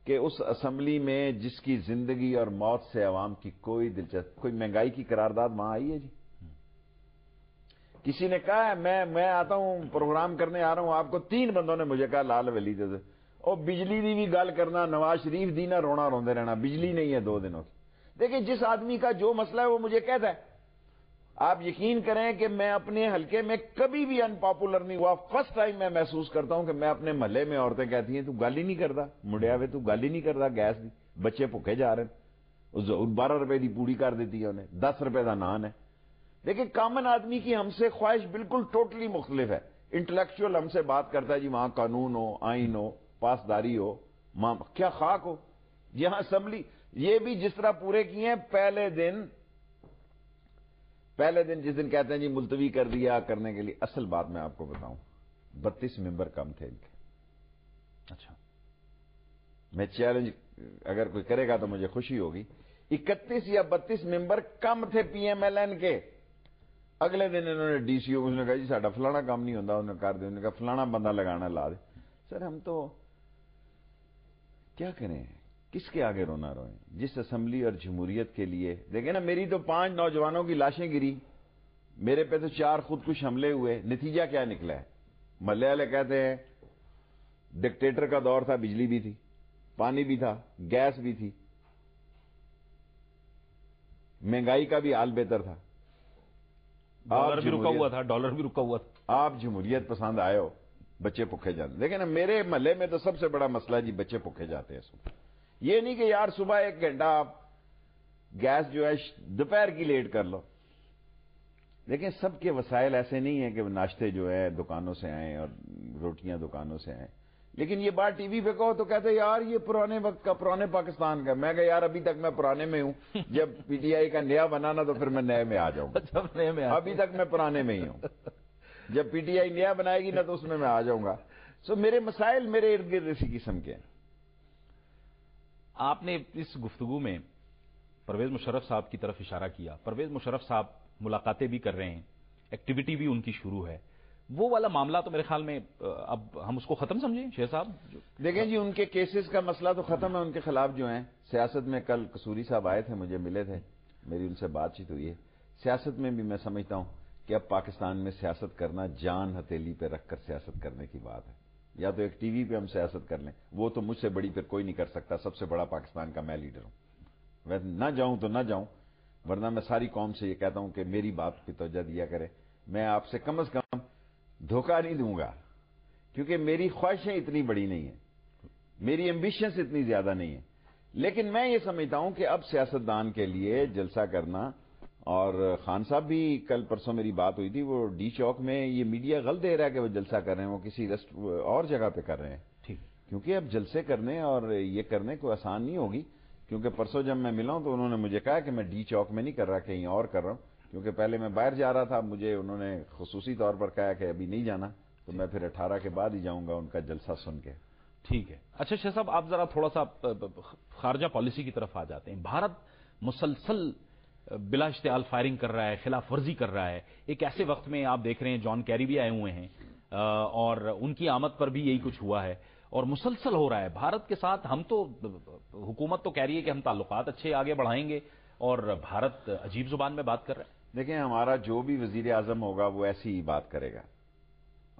کہ اس اسمبلی میں جس کی زندگی اور موت سے عوام کی کوئی دلچسپی, کوئی مہنگائی کی قرارداد وہاں آئی ہے جی؟ کسی نے کہا ہے میں آتا ہوں پروگرام کرنے آ رہا ہوں, آپ کو 3 بندوں نے مجھے کہا لال ولی دے اور بجلی دی بھی گل کرنا, نواز شریف دی نہ رونا روندے رہنا, بجلی نہیں ہے 2 دنوں کی. دیکھیں جس آدمی کا جو مسئلہ ہے وہ مجھے کہتا ہے. آپ یقین کریں کہ میں اپنے حلقے میں کبھی بھی ان پاپولر نہیں ہوا. فرسٹ ٹائم میں محسوس کرتا ہوں کہ میں اپنے محلے میں عورتیں کہتی ہیں تو گل ہی نہیں کرتا, مڑیا وے تو گل ہی نہیں کرتا گیس دی, بچے بھوکے جا رہے ہیں, 12 روپے دی پوڑی کر دیتی ہے انہیں, 10 روپے دا نان ہے. لیکن کامن آدمی کی ہم سے خواہش بالکل ٹوٹلی مختلف ہے. انٹلیکچوئل ہم سے بات کرتا ہے جی وہاں قانون ہو, آئین ہو, پاسداری ہو, کیا خاک ہو. یہاں اسمبلی یہ بھی جس طرح پورے کیے ہیں, پہلے دن جس دن کہتے ہیں جی ملتوی کر دیا کرنے کے لیے, اصل بات میں آپ کو بتاؤں 32 ممبر کم تھے ان کے. اچھا, میں چیلنج اگر کوئی کرے گا تو مجھے خوشی ہوگی, 31 یا 32 ممبر کم تھے پی ایم ایل این کے. اگلے دن انہوں نے ڈی سی او نے کہا جی ساڈا فلانا کام نہیں ہوتا, انہوں نے کر دیا, انہوں نے کہا فلانا بندہ لگانا لا دے. سر ہم تو کیا کریں, کس کے آگے رونا روئیں. جس اسمبلی اور جمہوریت کے لیے دیکھیں نا, میری تو 5 نوجوانوں کی لاشیں گری, میرے پہ تو 4 خودکش حملے ہوئے. نتیجہ کیا نکلا ہے؟ محلے والے کہتے ہیں ڈکٹیٹر کا دور تھا, بجلی بھی تھی, پانی بھی تھا, گیس بھی تھی, مہنگائی کا بھی حال بہتر تھا, ڈالر بھی رکا ہوا تھا. آپ جمہوریت پسند آئے ہو, بچے بھوکے جاتے. دیکھیں نا میرے محلے میں تو سب سے بڑا مسئلہ جی بچے بھوکے جاتے ہیں صبح. یہ نہیں کہ یار صبح 1 گھنٹہ آپ گیس جو ہے دوپہر کی لیٹ کر لو. دیکھیں سب کے وسائل ایسے نہیں ہیں کہ ناشتے جو ہے دکانوں سے آئیں اور روٹیاں دکانوں سے آئیں. لیکن یہ بات ٹی وی پہ کہو تو کہتے ہیں یار یہ پرانے وقت کا, پرانے پاکستان کا. میں کہا یار ابھی تک میں پرانے میں ہوں, جب پی ٹی آئی کا نیا بنانا تو پھر میں نئے میں آ جاؤں گا. ابھی تک میں پرانے میں ہی ہوں, جب پی ٹی آئی نیا بنائے گی نا تو اس میں آ جاؤں گا. سو میرے مسائل میرے ارد گرد اسی قسم کے ہیں. آپ نے اس گفتگو میں پرویز مشرف صاحب کی طرف اشارہ کیا. پرویز مشرف صاحب ملاقاتیں بھی کر رہے ہیں, ایکٹیویٹی بھی ان کی شروع ہے. وہ والا معاملہ تو میرے خیال میں اب ہم اس کو ختم سمجھیں شیخ صاحب. دیکھیں جی ان کے کیسز کا مسئلہ تو ختم ہے, ان کے خلاف جو ہیں سیاست میں. کل قصوری صاحب آئے تھے, مجھے ملے تھے, میری ان سے بات چیت ہوئی ہے. سیاست میں بھی میں سمجھتا ہوں کہ اب پاکستان میں سیاست کرنا جان ہتھیلی پہ رکھ کر سیاست کرنے کی بات ہے. یا تو ایک ٹی وی پہ ہم سیاست کر لیں, وہ تو مجھ سے بڑی پھر کوئی نہیں کر سکتا. سب سے بڑا پاکستان کا میں لیڈر ہوں, میں نہ جاؤں تو نہ جاؤں, ورنہ میں ساری قوم سے یہ کہتا ہوں کہ میری بات پہ توجہ دیا کرے. میں آپ سے کم از کم دھوکہ نہیں دوں گا, کیونکہ میری خواہشیں اتنی بڑی نہیں ہیں, میری ایمبیشنز اتنی زیادہ نہیں ہیں. لیکن میں یہ سمجھتا ہوں کہ اب سیاستدان کے لیے جلسہ کرنا, اور خان صاحب بھی کل پرسوں میری بات ہوئی تھی, وہ ڈی چوک میں یہ میڈیا غلط دے رہا ہے کہ وہ جلسہ کر رہے ہیں, وہ کسی اور جگہ پہ کر رہے ہیں. ٹھیک, کیونکہ اب جلسے کرنے اور یہ کرنے کو آسان نہیں ہوگی. کیونکہ پرسوں جب میں ملا ہوں تو انہوں نے مجھے کہا کہ میں ڈی چوک میں نہیں کر رہا, کہیں اور کر رہا ہوں. کیونکہ پہلے میں باہر جا رہا تھا, مجھے انہوں نے خصوصی طور پر کہا کہ ابھی نہیں جانا, تو میں پھر 18 کے بعد ہی جاؤں گا ان کا جلسہ سن کے. ٹھیک ہے. اچھا شیخ صاحب, آپ ذرا تھوڑا سا خارجہ پالیسی کی طرف آ جاتے ہیں. بھارت مسلسل بلا اشتعال فائرنگ کر رہا ہے, خلاف ورزی کر رہا ہے. ایک ایسے وقت میں آپ دیکھ رہے ہیں جان کیری بھی آئے ہوئے ہیں, اور ان کی آمد پر بھی یہی کچھ ہوا ہے, اور مسلسل ہو رہا ہے بھارت کے ساتھ. ہم تو حکومت تو کہہ رہی ہے کہ ہم تعلقات اچھے آگے بڑھائیں گے, اور بھارت عجیب زبان میں بات کر رہا ہے. دیکھیں ہمارا جو بھی وزیر اعظم ہوگا وہ ایسی ہی بات کرے گا،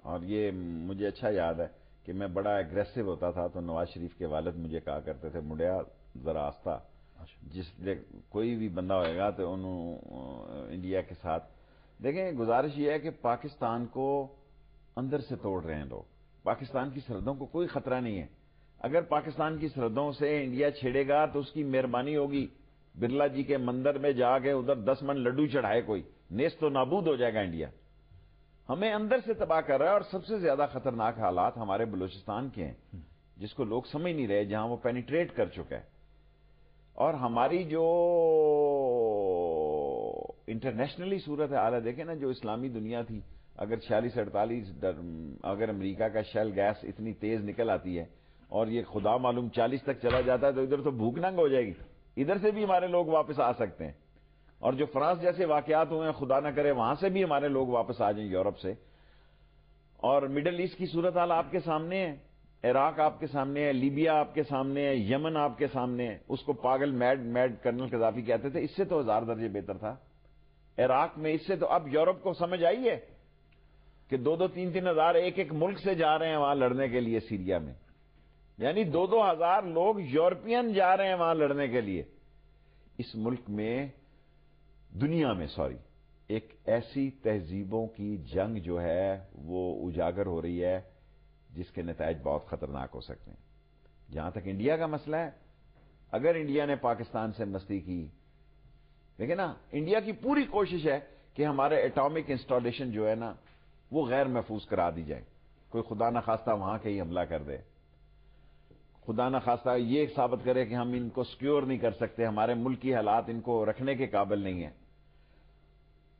اور یہ مجھے اچھا یاد ہے کہ میں بڑا ایگریسو ہوتا تھا تو نواز شریف کے والد مجھے کہا کرتے تھے مڈیا ذرا آستہ، جس لئے کوئی بھی بندہ ہوئے گا تو انہوں انڈیا کے ساتھ دیکھیں گزارش یہ ہے کہ پاکستان کو اندر سے توڑ رہے ہیں لوگ، پاکستان کی سرحدوں کو کوئی خطرہ نہیں ہے، اگر پاکستان کی سرحدوں سے انڈیا چھیڑے گا تو اس کی مہربانی ہوگی برلا جی کے مندر میں جا کے ادھر 10 من لڈو چڑھائے کوئی، نیست و نابود ہو جائے گا انڈیا، ہمیں اندر سے تباہ کر رہا ہے، اور سب سے زیادہ خطرناک حالات ہمارے بلوچستان کے ہیں جس کو لوگ سمجھ نہیں رہے، جہاں وہ پینیٹریٹ کر چکا ہے، اور ہماری جو انٹرنیشنلی صورت حال ہے دیکھیں نا، جو اسلامی دنیا تھی، اگر 46-48 اگر امریکہ کا شیل گیس اتنی تیز نکل آتی ہے اور یہ خدا معلوم 40 تک چلا جاتا ہے تو ادھر تو بھوک ننگ ہو جائے گی، ادھر سے بھی ہمارے لوگ واپس آ سکتے ہیں، اور جو فرانس جیسے واقعات ہوئے ہیں خدا نہ کرے وہاں سے بھی ہمارے لوگ واپس آ جائیں یورپ سے، اور مڈل ایسٹ کی صورتحال آپ کے سامنے ہے، عراق آپ کے سامنے ہے، لیبیا آپ کے سامنے ہے، یمن آپ کے سامنے ہے، اس کو پاگل میڈ کرنل قذافی کہتے تھے، اس سے تو 1000 درجے بہتر تھا عراق میں، اس سے تو اب یورپ کو سمجھ آئی ہے کہ 2-3 ہزار ایک ملک سے جا رہے ہیں وہاں لڑنے کے لیے سیریا میں، یعنی 2-2 ہزار لوگ یورپین جا رہے ہیں وہاں لڑنے کے لیے، اس ملک میں دنیا میں ایک ایسی تہذیبوں کی جنگ جو ہے وہ اجاگر ہو رہی ہے جس کے نتائج بہت خطرناک ہو سکتے ہیں۔ جہاں تک انڈیا کا مسئلہ ہے، اگر انڈیا نے پاکستان سے مستی کی، دیکھیں نا انڈیا کی پوری کوشش ہے کہ ہمارے ایٹامک انسٹالیشن جو ہے نا وہ غیر محفوظ کرا دی جائے، کوئی خدا نہ خواستہ وہاں کہیں حملہ کر دے، خدا نہ خواستہ یہ ثابت کرے کہ ہم ان کو سیکیور نہیں کر سکتے، ہمارے ملک کی حالات ان کو رکھنے کے قابل نہیں ہیں۔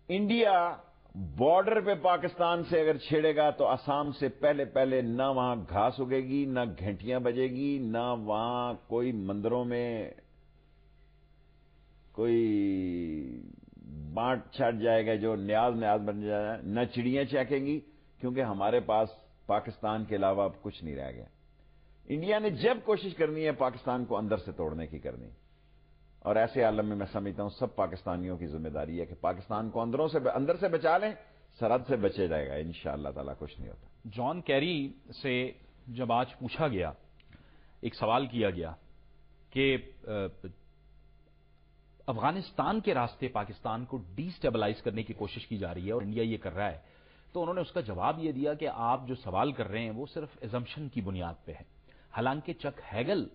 انڈیا بارڈر پہ پاکستان سے اگر چھیڑے گا تو آسام سے پہلے نہ وہاں گھاس اگے گی، نہ گھنٹیاں بجے گی، نہ وہاں کوئی مندروں میں کوئی بانٹ چھٹ جائے گا جو نیاز بن جائے گا، نہ چڑیاں چہکیں گی، کیونکہ ہمارے پاس پاکستان کے علاوہ اب کچھ نہیں رہ گیا۔ انڈیا نے جب کوشش کرنی ہے پاکستان کو اندر سے توڑنے کی کرنی، اور ایسے عالم میں سمجھتا ہوں سب پاکستانیوں کی ذمہ داری ہے کہ پاکستان کو اندر سے بچا لیں، سرحد سے بچے جائے گا انشاءاللہ تعالی، کچھ نہیں ہوتا۔ جان کیری سے جب آج پوچھا گیا، ایک سوال کیا گیا کہ افغانستان کے راستے پاکستان کو ڈی سٹیبلائز کرنے کی کوشش کی جا رہی ہے اور انڈیا یہ کر رہا ہے، تو انہوں نے اس کا جواب یہ دیا کہ آپ جو سوال کر رہے ہیں وہ صرف ایزمپشن کی بنیاد پہ ہے، حالانکہ چک ہیگل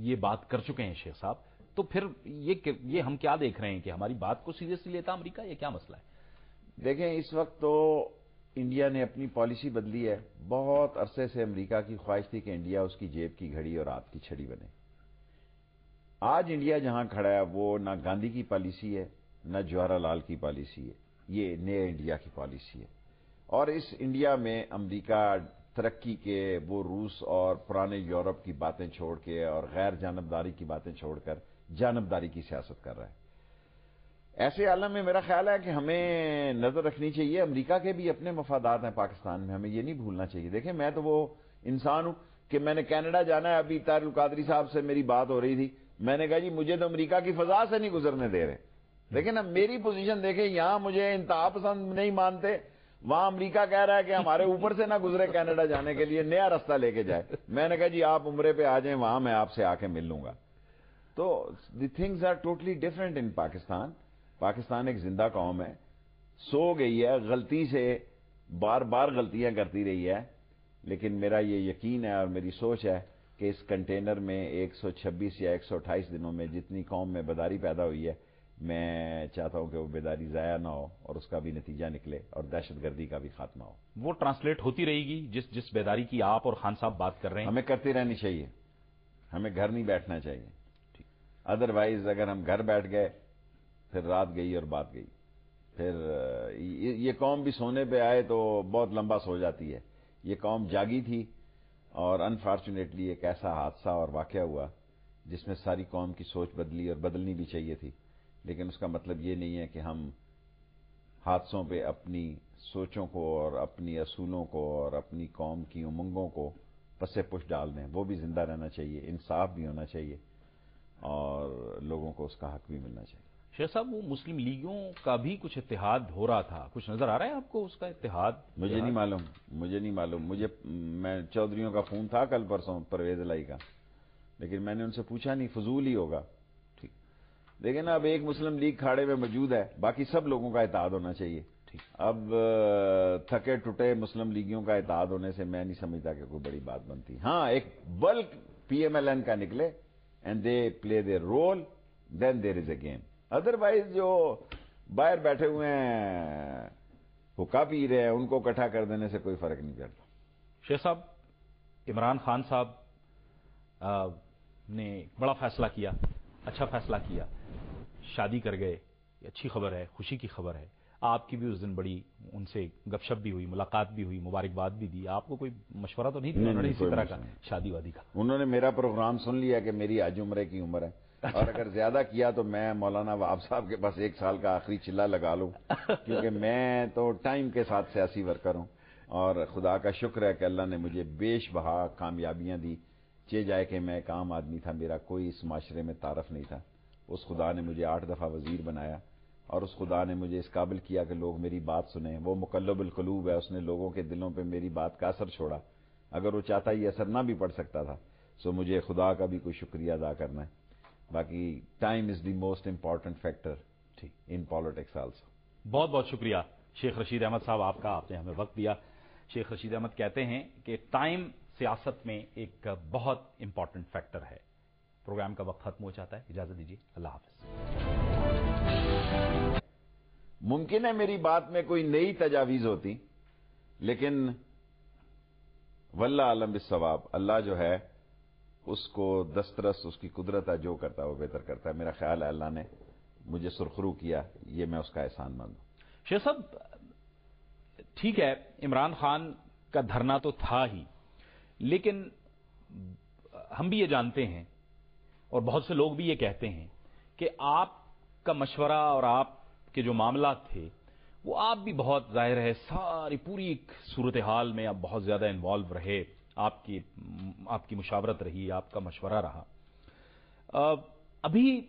یہ بات کر چکے ہیں شیخ صاحب، تو پھر یہ ہم کیا دیکھ رہے ہیں کہ ہماری بات کو سیریسلی لیتا امریکہ، یہ کیا مسئلہ ہے؟ دیکھیں اس وقت تو انڈیا نے اپنی پالیسی بدلی ہے، بہت عرصے سے امریکہ کی خواہش تھی کہ انڈیا اس کی جیب کی گھڑی اور ہاتھ کی چھڑی بنے۔ آج انڈیا جہاں کھڑا ہے وہ نہ گاندھی کی پالیسی ہے نہ جواہر لال کی پالیسی ہے، یہ نئے انڈیا کی پالیسی ہے، اور اس انڈیا میں امریکہ ترقی کے وہ روس اور پرانے یورپ کی باتیں چھوڑ کے اور غیر جانبداری کی باتیں چھوڑ کر جانبداری کی سیاست کر رہا ہے۔ ایسے عالم میں میرا خیال ہے کہ ہمیں نظر رکھنی چاہیے، امریکہ کے بھی اپنے مفادات ہیں پاکستان میں، ہمیں یہ نہیں بھولنا چاہیے۔ دیکھیں میں تو وہ انسان ہوں کہ میں نے کینیڈا جانا ہے، ابھی طاہر القادری صاحب سے میری بات ہو رہی تھی، میں نے کہا جی مجھے تو امریکہ کی فضا سے نہیں گزرنے دے رہے، لیکن اب میری پوزیشن دیکھیں، یہاں مجھے انتہا پسند نہیں مانتے، وہاں امریکہ کہہ رہا ہے کہ ہمارے اوپر سے نہ گزرے کینیڈا جانے کے لیے، نیا راستہ لے کے جائے۔ میں نے کہا جی آپ عمرے پہ آ جائیں، وہاں میں آپ سے آ کے مل لوں گا۔ تو the things are totally different in Pakistan. Pakistan ایک زندہ قوم ہے، سو گئی ہے، غلطی سے بار بار غلطیاں کرتی رہی ہے، لیکن میرا یہ یقین ہے اور میری سوچ ہے کہ اس کنٹینر میں 126 یا 128 دنوں میں جتنی قوم میں بیداری پیدا ہوئی ہے، میں چاہتا ہوں کہ وہ بیداری ضائع نہ ہو اور اس کا بھی نتیجہ نکلے اور دہشت گردی کا بھی خاتمہ ہو۔ وہ ٹرانسلیٹ ہوتی رہے گی جس بیداری کی آپ اور خان صاحب بات کر رہے ہیں؟ ہمیں کرتی رہنی چاہیے، ہمیں گھر نہیں بیٹھنا چاہیے، ادروائز اگر ہم گھر بیٹھ گئے پھر رات گئی اور بات گئی، پھر یہ قوم بھی سونے پہ آئے تو بہت لمبا سو جاتی ہے۔ یہ قوم جاگی تھی اور انفارچونیٹلی ایک ایسا حادثہ اور واقعہ ہوا جس میں ساری قوم کی سوچ بدلی اور بدلنی بھی چاہیے تھی، لیکن اس کا مطلب یہ نہیں ہے کہ ہم حادثوں پہ اپنی سوچوں کو اور اپنی اصولوں کو اور اپنی قوم کی امنگوں کو پس پش ڈال دیں۔ وہ بھی زندہ رہنا چاہیے، انصاف بھی ہونا چاہیے اور لوگوں کو اس کا حق بھی ملنا چاہیے۔ شیخ صاحب وہ مسلم لیگوں کا بھی کچھ اتحاد ہو رہا تھا، کچھ نظر آ رہا ہے آپ کو اس کا اتحاد؟ مجھے نہیں معلوم. میں چودھریوں کا فون تھا کل پرسوں پرویز الہی کا، لیکن میں نے ان سے پوچھا نہیں، فضول ہی ہوگا. ٹھیک. دیکھیں نا، اب ایک مسلم لیگ کھاڑے میں موجود ہے، باقی سب لوگوں کا اتحاد ہونا چاہیے. ٹھیک. اب تھکے ٹوٹے مسلم لیگیوں کا اتحاد ہونے سے میں نہیں سمجھتا کہ کوئی بڑی بات بنتی. ہاں، ایک بلک پی ایم ایل این کا نکلے and they play their role, then there is a game. Otherwise جو باہر بیٹھے ہوئے ہیں حقہ پی رہے ہیں، ان کو اکٹھا کر دینے سے کوئی فرق نہیں پڑتا. شیخ صاحب، عمران خان صاحب نے بڑا فیصلہ کیا، اچھا فیصلہ کیا، شادی کر گئے. یہ اچھی خبر ہے، خوشی کی خبر ہے. آپ کی بھی اس دن بڑی ان سے گپ شپ بھی ہوئی، ملاقات بھی ہوئی، مبارکباد بھی دی. آپ کو کوئی مشورہ تو نہیں دیا انہوں نے اسی طرح کا شادی وادی کا؟ انہوں نے میرا پروگرام سن لیا کہ میری حج عمرے کی عمر ہے، اور اگر زیادہ کیا تو میں مولانا وہاب صاحب کے پاس 1 سال کا آخری چلہ لگا لوں، کیونکہ میں تو ٹائم کے ساتھ سیاسی ورکر ہوں. اور خدا کا شکر ہے کہ اللہ نے مجھے بیش بہا کامیابیاں دی. جائے کہ میں ایک عام آدمی تھا، میرا کوئی اس معاشرے میں تعارف نہیں تھا. اس خدا نے مجھے 8 دفعہ وزیر بنایا، اور اس خدا نے مجھے اس قابل کیا کہ لوگ میری بات سنیں. وہ مقلب القلوب ہے، اس نے لوگوں کے دلوں پہ میری بات کا اثر چھوڑا. اگر وہ چاہتا یہ اثر نہ بھی پڑ سکتا تھا. سو مجھے خدا کا بھی کوئی شکریہ ادا کرنا ہے. باقی time is the most important factor in politics also. بہت بہت شکریہ شیخ رشید احمد صاحب آپ کا، آپ نے ہمیں وقت دیا. شیخ رشید احمد کہتے ہیں کہ ٹائم سیاست میں ایک بہت امپورٹنٹ فیکٹر ہے. پروگرام کا وقت ختم ہو جاتا ہے، اجازت دیجیے، اللہ حافظ. ممکن ہے میری بات میں کوئی نئی تجاویز ہوتی، لیکن واللہ عالم بالصواب، اللہ جو ہے اس کو دسترس، اس کی قدرت ہے، جو کرتا ہے وہ بہتر کرتا ہے. میرا خیال ہے اللہ نے مجھے سرخرو کیا، یہ میں اس کا احسان مند ہوں. شیخ صاحب، ٹھیک ہے عمران خان کا دھرنا تو تھا ہی، لیکن ہم بھی یہ جانتے ہیں اور بہت سے لوگ بھی یہ کہتے ہیں کہ آپ کا مشورہ اور آپ کے جو معاملات تھے وہ آپ بھی بہت ظاہر ہے ساری پوری صورتحال میں آپ بہت زیادہ انوالو رہے، آپ کی مشاورت رہی، آپ کا مشورہ رہا. ابھی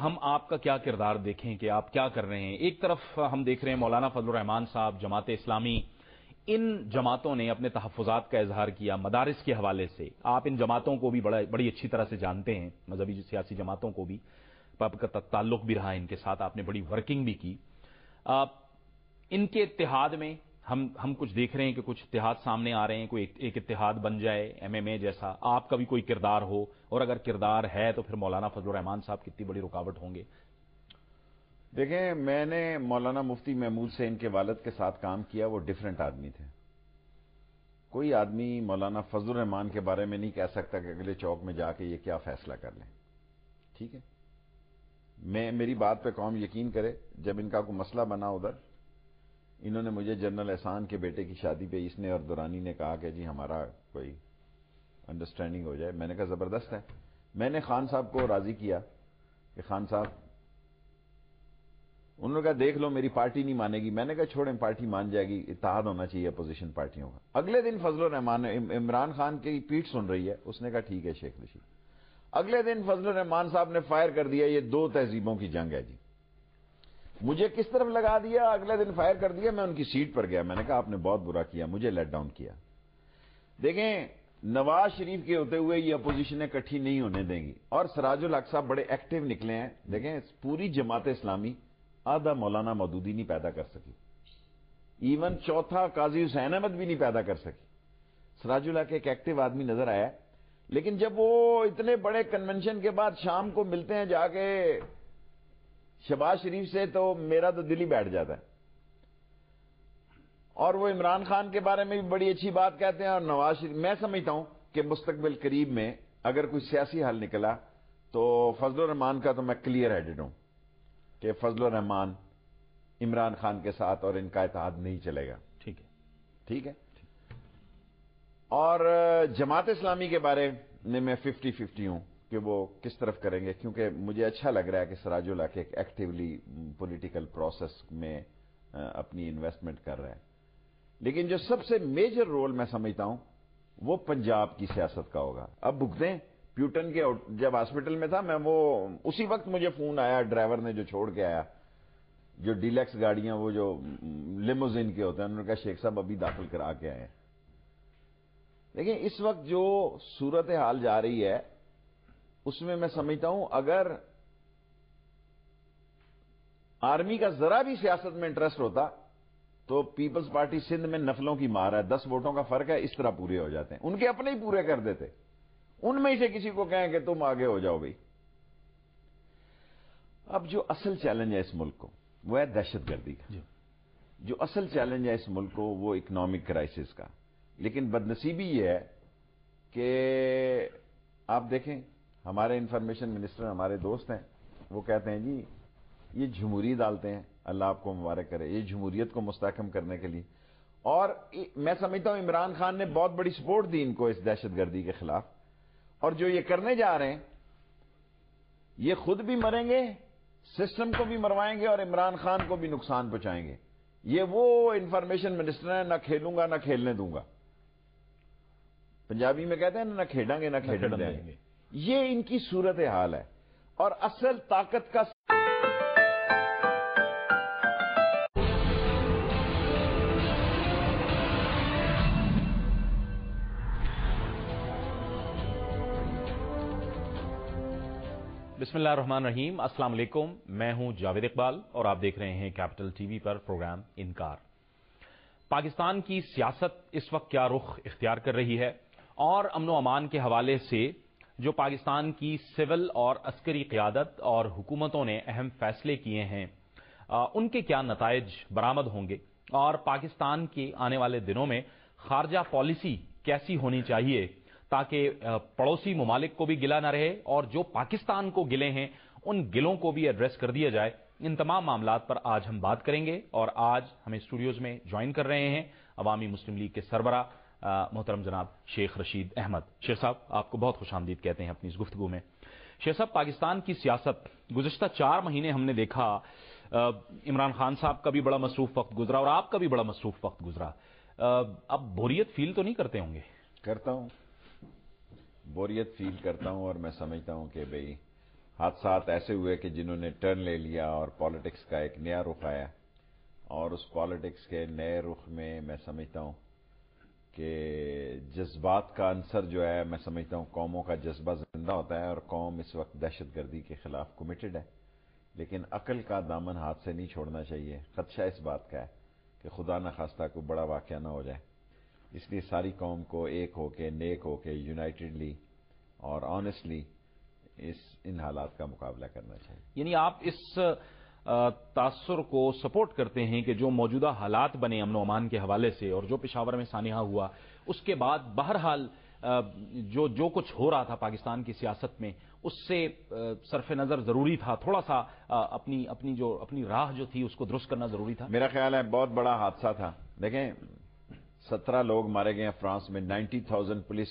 ہم آپ کا کیا کردار دیکھیں کہ آپ کیا کر رہے ہیں؟ ایک طرف ہم دیکھ رہے ہیں مولانا فضل الرحمان صاحب، جماعت اسلامی، ان جماعتوں نے اپنے تحفظات کا اظہار کیا مدارس کے حوالے سے. آپ ان جماعتوں کو بھی بڑی اچھی طرح سے جانتے ہیں، مذہبی سیاسی جماعتوں کو بھی، آپ کا تعلق بھی رہا ان کے ساتھ، آپ نے بڑی ورکنگ بھی کی. ان کے اتحاد میں ہم کچھ دیکھ رہے ہیں کہ کچھ اتحاد سامنے آ رہے ہیں، کوئی ایک اتحاد بن جائے ایم ایم اے جیسا. آپ کا بھی کوئی کردار ہو، اور اگر کردار ہے تو پھر مولانا فضل الرحمان صاحب کتنی بڑی رکاوٹ ہوں گے؟ دیکھیں، میں نے مولانا مفتی محمود سے ان کے والد کے ساتھ کام کیا، وہ ڈیفرنٹ آدمی تھے. کوئی آدمی مولانا فضل الرحمان کے بارے میں نہیں کہہ سکتا کہ اگلے چوک میں جا کے یہ کیا فیصلہ کر لیں. ٹھیک ہے، میری بات پہ قوم یقین کرے. جب ان کا کوئی مسئلہ بنا ادھر، انہوں نے مجھے جنرل احسان کے بیٹے کی شادی پہ اس نے اور دورانی نے کہا کہ جی ہمارا کوئی انڈرسٹینڈنگ ہو جائے. میں نے کہا زبردست ہے. میں نے خان صاحب کو راضی کیا کہ خان صاحب، انہوں نے کہا دیکھ لو میری پارٹی نہیں مانے گی. میں نے کہا چھوڑیں، پارٹی مان جائے گی، اتحاد ہونا چاہیے اپوزیشن پارٹیوں کا. اگلے دن فضل الرحمان، عمران خان کی پیٹ سن رہی ہے، اس نے کہا ٹھیک ہے شیخ رشید. اگلے دن فضل الرحمان صاحب نے فائر کر دیا، یہ 2 تہذیبوں کی جنگ ہے جی. مجھے کس طرف لگا دیا، اگلے دن فائر کر دیا. میں ان کی سیٹ پر گیا، میں نے کہا آپ نے بہت برا کیا، مجھے لیٹ ڈاؤن کیا. دیکھیں، نواز شریف کے ہوتے ہوئے یہ اپوزیشنیں اکٹھی نہیں ہونے دیں گی. اور سراج الحق صاحب بڑے ایکٹیو نکلے ہیں. دیکھیں، پوری جماعت اسلامی آدھا مولانا مودودی نہیں پیدا کر سکی، ایون چوتھا قاضی حسین احمد بھی نہیں پیدا کر سکی. سراج الحق ایک ایکٹیو آدمی نظر آیا. لیکن جب وہ اتنے بڑے کنونشن کے بعد شام کو ملتے ہیں جا کے شہباز شریف سے، تو میرا تو دل ہی بیٹھ جاتا ہے. اور وہ عمران خان کے بارے میں بھی بڑی اچھی بات کہتے ہیں، اور نواز شریف. میں سمجھتا ہوں کہ مستقبل قریب میں اگر کوئی سیاسی حل نکلا تو فضل الرحمان کا تو میں کلیئر ہیڈڈ ہوں کہ فضل الرحمان عمران خان کے ساتھ اور ان کا اتحاد نہیں چلے گا. ٹھیک ہے، ٹھیک ہے. اور جماعت اسلامی کے بارے میں 50-50 ہوں کہ وہ کس طرف کریں گے، کیونکہ مجھے اچھا لگ رہا ہے کہ سراج الحق ایک ایکٹیولی پولیٹیکل پروسیس میں اپنی انویسٹمنٹ کر رہا ہے. لیکن جو سب سے میجر رول میں سمجھتا ہوں وہ پنجاب کی سیاست کا ہوگا. اب بھگتیں پیوٹن کے جب ہاسپٹل میں تھا میں، وہ اسی وقت مجھے فون آیا ڈرائیور نے جو چھوڑ کے آیا، جو ڈیلکس گاڑیاں وہ جو لیموزین کے ہوتے ہیں، انہوں نے کہا شیخ صاحب ابھی داخل کرا کے آئے ہیں۔ دیکھیں اس وقت جو صورت حال جا رہی ہے اس میں سمجھتا ہوں اگر آرمی کا ذرا بھی سیاست میں انٹرسٹ ہوتا تو پیپلز پارٹی سندھ میں نفلوں کی مار ہے، 10 ووٹوں کا فرق ہے، اس طرح پورے ہو جاتے ہیں، ان کے اپنے ہی پورے کر دیتے، ان میں سے کسی کو کہیں کہ تم آگے ہو جاؤ بھائی۔ اب جو اصل چیلنج ہے اس ملک کو وہ ہے دہشت گردی کا، جو اصل چیلنج ہے اس ملک کو وہ اکنامک کرائسس کا۔ لیکن بدنصیبی یہ ہے کہ آپ دیکھیں ہمارے انفارمیشن منسٹر ہمارے دوست ہیں، وہ کہتے ہیں جی یہ جمہوری ڈالتے ہیں، اللہ آپ کو مبارک کرے، یہ جمہوریت کو مستحکم کرنے کے لیے، اور میں سمجھتا ہوں عمران خان نے بہت بڑی سپورٹ دی ان کو اس دہشت گردی کے خلاف، اور جو یہ کرنے جا رہے ہیں یہ خود بھی مریں گے، سسٹم کو بھی مروائیں گے اور عمران خان کو بھی نقصان پہنچائیں گے۔ یہ وہ انفارمیشن منسٹر ہیں، نہ کھیلوں گا نہ کھیلنے دوں گا، پنجابی میں کہتے ہیں نہ کھیڑیں گے نہ کھیلنے دیں گے، یہ ان کی صورت حال ہے۔ اور اصل طاقت کا بسم اللہ الرحمن الرحیم، السلام علیکم، میں ہوں جاوید اقبال اور آپ دیکھ رہے ہیں کیپٹل ٹی وی پر پروگرام انکار۔ پاکستان کی سیاست اس وقت کیا رخ اختیار کر رہی ہے اور امن و امان کے حوالے سے جو پاکستان کی سول اور عسکری قیادت اور حکومتوں نے اہم فیصلے کیے ہیں ان کے کیا نتائج برآمد ہوں گے، اور پاکستان کے آنے والے دنوں میں خارجہ پالیسی کیسی ہونی چاہیے تاکہ پڑوسی ممالک کو بھی گلہ نہ رہے اور جو پاکستان کو گلے ہیں ان گلوں کو بھی ایڈریس کر دیا جائے۔ ان تمام معاملات پر آج ہم بات کریں گے، اور آج ہمیں اسٹوڈیوز میں جوائن کر رہے ہیں عوامی مسلم لیگ کے سربراہ محترم جناب شیخ رشید احمد۔ شیخ صاحب آپ کو بہت خوش آمدید کہتے ہیں اپنی اس گفتگو میں۔ شیخ صاحب، پاکستان کی سیاست گزشتہ 4 مہینے ہم نے دیکھا، عمران خان صاحب کا بھی بڑا مصروف وقت گزرا اور آپ کا بھی بڑا مصروف وقت گزرا، اب بوریت فیل تو نہیں کرتے ہوں گے؟ کرتا ہوں، بوریت فیل کرتا ہوں، اور میں سمجھتا ہوں کہ بھئی حادثات ایسے ہوئے کہ جنہوں نے ٹرن لے لیا اور پالیٹکس کا ایک نیا رخ آیا، اور اس پالیٹکس کے نئے رخ میں میں سمجھتا ہوں کہ جذبات کا عنصر جو ہے، میں سمجھتا ہوں قوموں کا جذبہ زندہ ہوتا ہے، اور قوم اس وقت دہشت گردی کے خلاف کمیٹڈ ہے، لیکن عقل کا دامن ہاتھ سے نہیں چھوڑنا چاہیے۔ خدشہ اس بات کا ہے کہ خدا نہ خواستہ کوئی بڑا واقعہ نہ ہو جائے، اس لیے ساری قوم کو ایک ہو کے، نیک ہو کے، یونائٹڈلی اور آنیسٹلی ان حالات کا مقابلہ کرنا چاہیے۔ یعنی آپ اس تاثر کو سپورٹ کرتے ہیں کہ جو موجودہ حالات بنے امن و امان کے حوالے سے اور جو پشاور میں سانحہ ہوا، اس کے بعد بہرحال جو کچھ ہو رہا تھا پاکستان کی سیاست میں اس سے صرف نظر ضروری تھا، تھوڑا سا اپنی راہ جو تھی اس کو درست کرنا ضروری تھا؟ میرا خیال ہے بہت بڑا حادثہ تھا۔ دیکھیں 17 لوگ مارے گئے ہیں فرانس میں، 90,000 پولیس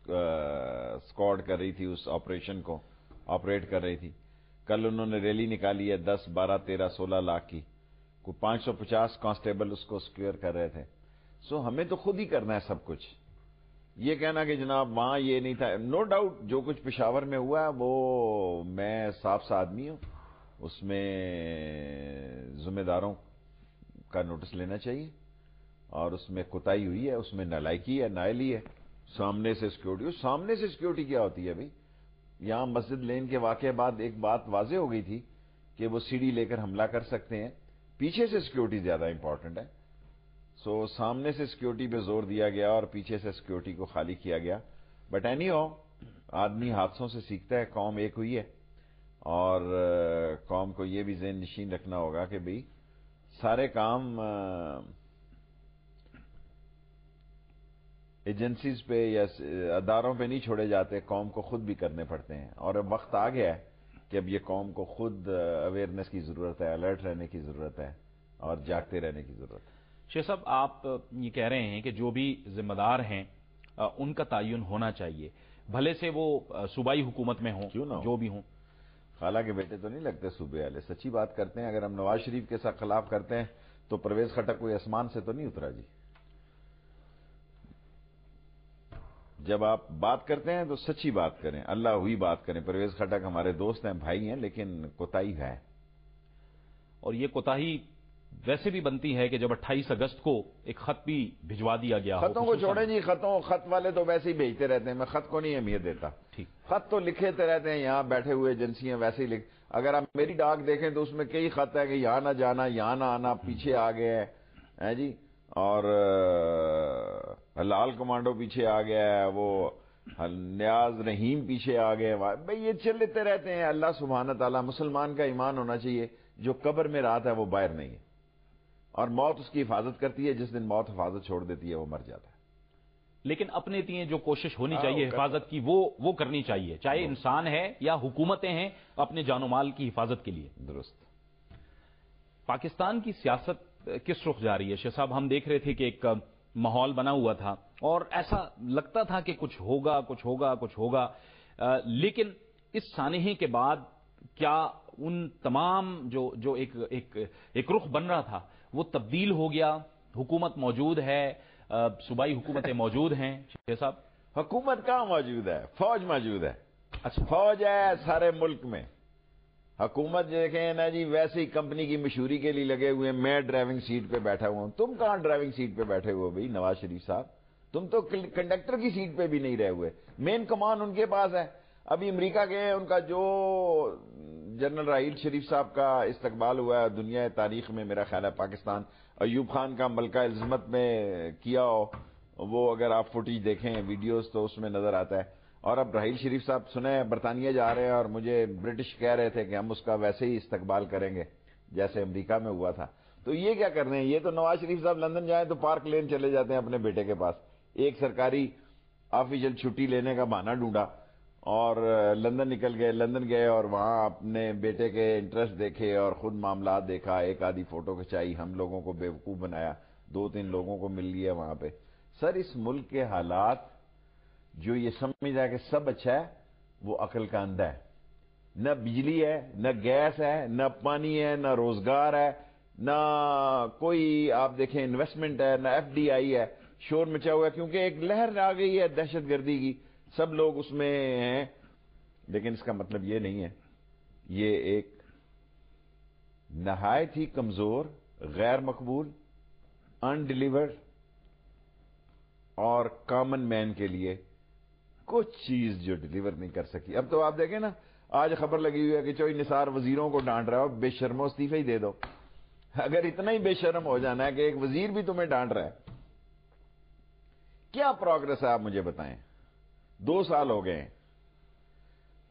اسکواڈ کر رہی تھی، اس آپریشن کو آپریٹ کر رہی تھی۔ کل انہوں نے ریلی نکالی ہے 10، 12، 13، 16 لاکھ کی، کوئی 550 کانسٹیبل اس کو سکیور کر رہے تھے۔ سو ہمیں تو خود ہی کرنا ہے سب کچھ۔ یہ کہنا کہ جناب وہاں یہ نہیں تھا، نو ڈاؤٹ جو کچھ پشاور میں ہوا ہے وہ میں صاف سا آدمی ہوں، اس میں ذمہ داروں کا نوٹس لینا چاہیے، اور اس میں کوتاہی ہوئی ہے، اس میں نالائکی ہے، نااہلی ہے۔ سامنے سے سیکیورٹی کیا ہوتی ہے بھائی؟ یہاں مسجد لین کے واقعے بعد ایک بات واضح ہو گئی تھی کہ وہ سیڑھی لے کر حملہ کر سکتے ہیں، پیچھے سے سیکیورٹی زیادہ امپورٹنٹ ہے۔ سو سامنے سے سیکیورٹی پہ زور دیا گیا اور پیچھے سے سیکیورٹی کو خالی کیا گیا، بٹ اینی ہو آدمی حادثوں سے سیکھتا ہے، قوم ایک ہوئی ہے، اور قوم کو یہ بھی ذہن نشین رکھنا ہوگا کہ بھئی سارے کام ایجنسیز پہ یا اداروں پہ نہیں چھوڑے جاتے، قوم کو خود بھی کرنے پڑتے ہیں، اور اب وقت آ گیا ہے کہ اب یہ قوم کو خود اویئرنیس کی ضرورت ہے، الرٹ رہنے کی ضرورت ہے، اور جاگتے رہنے کی ضرورت ہے۔ شیخ صاحب، آپ یہ کہہ رہے ہیں کہ جو بھی ذمہ دار ہیں ان کا تعین ہونا چاہیے، بھلے سے وہ صوبائی حکومت میں ہوں، کیوں نہ ہو؟ جو بھی ہوں۔ خالہ کے بیٹے تو نہیں لگتے صوبے والے، سچی بات کرتے ہیں۔ اگر ہم نواز شریف کے ساتھ خلاف کرتے ہیں تو پرویز خٹک کوئی آسمان سے تو نہیں اترا جی۔ جب آپ بات کرتے ہیں تو سچی بات کریں، اللہ ہوئی بات کریں. پرویز خٹک ہمارے دوست ہیں، بھائی ہیں، لیکن کوتاہی ہے. اور یہ کوتاہی ویسے بھی بنتی ہے کہ جب 28 اگست کو ایک خط بھی بھجوا دیا گیا ہو. خطوں کو چھوڑیں جی، خط والے تو ویسے ہی بھیجتے رہتے ہیں، میں خط کو نہیں اہمیت دیتا. ٹھیک. خط تو لکھتے رہتے ہیں، یہاں بیٹھے ہوئے ایجنسیاں ویسے ہی اگر آپ میری ڈاک دیکھیں تو اس میں کئی خط ہے کہ یہاں نہ جانا، یہاں نہ آنا، پیچھے آ گئے ہیں جی، اور لال کمانڈو پیچھے آ گیا ہے، وہ نیاز رحیم پیچھے آ گئے. بھئی یہ چلتے رہتے ہیں. اللہ سبحانہ تعالیٰ، مسلمان کا ایمان ہونا چاہیے، جو قبر میں رات ہے وہ باہر نہیں ہے، اور موت اس کی حفاظت کرتی ہے. جس دن موت حفاظت چھوڑ دیتی ہے وہ مر جاتا ہے. لیکن اپنے تئیں جو کوشش ہونی چاہیے حفاظت کی وہ کرنی چاہیے، چاہے انسان ہے یا حکومتیں ہیں، اپنے جان و مال کی حفاظت کے لیے. درست. پاکستان کی سیاست کس رخ جا رہی ہے شیخ صاحب؟ ہم دیکھ رہے تھے کہ ایک ماحول بنا ہوا تھا اور ایسا لگتا تھا کہ کچھ ہوگا، لیکن اس سانحے کے بعد کیا ان تمام جو ایک رخ بن رہا تھا وہ تبدیل ہو گیا؟ حکومت موجود ہے، صوبائی حکومتیں موجود ہیں شیخ صاحب؟ حکومت کہاں موجود ہے؟ فوج موجود ہے. اچھا، فوج ہے سارے ملک میں. حکومت دیکھیں نا جی، ویسے ہی کمپنی کی مشہوری کے لیے لگے ہوئے ہیں. میں ڈرائیونگ سیٹ پہ بیٹھا ہوا ہوں. تم کہاں ڈرائیونگ سیٹ پہ بیٹھے ہوئے بھائی نواز شریف صاحب؟ تم تو کنڈکٹر کی سیٹ پہ بھی نہیں رہے ہوئے. مین کمان ان کے پاس ہے. ابھی امریکہ گئے، ان کا جو جنرل راحیل شریف صاحب کا استقبال ہوا ہے دنیا تاریخ میں، میرا خیال ہے پاکستان ایوب خان کا ملکہ الزمت میں کیا ہو. وہ اگر آپ فوٹیج دیکھیں ویڈیوز تو اس میں نظر آتا ہے. اور اب راحیل شریف صاحب سنیں برطانیہ جا رہے ہیں، اور مجھے برٹش کہہ رہے تھے کہ ہم اس کا ویسے ہی استقبال کریں گے جیسے امریکہ میں ہوا تھا. تو یہ کیا کر رہے ہیں؟ یہ تو نواز شریف صاحب لندن جائیں تو پارک لین چلے جاتے ہیں اپنے بیٹے کے پاس. ایک سرکاری آفیشل چھٹی لینے کا بہانہ ڈھونڈا اور لندن نکل گئے. لندن گئے اور وہاں اپنے بیٹے کے انٹرسٹ دیکھے اور خود معاملات دیکھا. ایک آدھی فوٹو کھچائی، ہم لوگوں کو بیوقوف بنایا، 2-3 لوگوں کو مل لیا وہاں پہ. سر اس ملک کے حالات، جو یہ سمجھ رہا ہے کہ سب اچھا ہے، وہ عقل کا اندھا ہے. نہ بجلی ہے، نہ گیس ہے، نہ پانی ہے، نہ روزگار ہے، نہ کوئی آپ دیکھیں انویسٹمنٹ ہے، نہ ایف ڈی آئی ہے. شور مچا ہوا ہے کیونکہ ایک لہر آ گئی ہے دہشت گردی کی، سب لوگ اس میں ہیں. لیکن اس کا مطلب یہ نہیں ہے. یہ ایک نہایت ہی کمزور، غیر مقبول، ان ڈیلیورڈ اور کامن مین کے لیے کچھ چیز جو ڈیلیور نہیں کر سکی. اب تو آپ دیکھیں نا، آج خبر لگی ہوئی ہے کہ چوئی نثار وزیروں کو ڈانٹ رہا ہو. بے شرمو استعفے ہی دے دو. اگر اتنا ہی بے شرم ہو جانا ہے کہ ایک وزیر بھی تمہیں ڈانٹ رہا ہے، کیا پروگرس ہے آپ مجھے بتائیں؟ 2 سال ہو گئے ہیں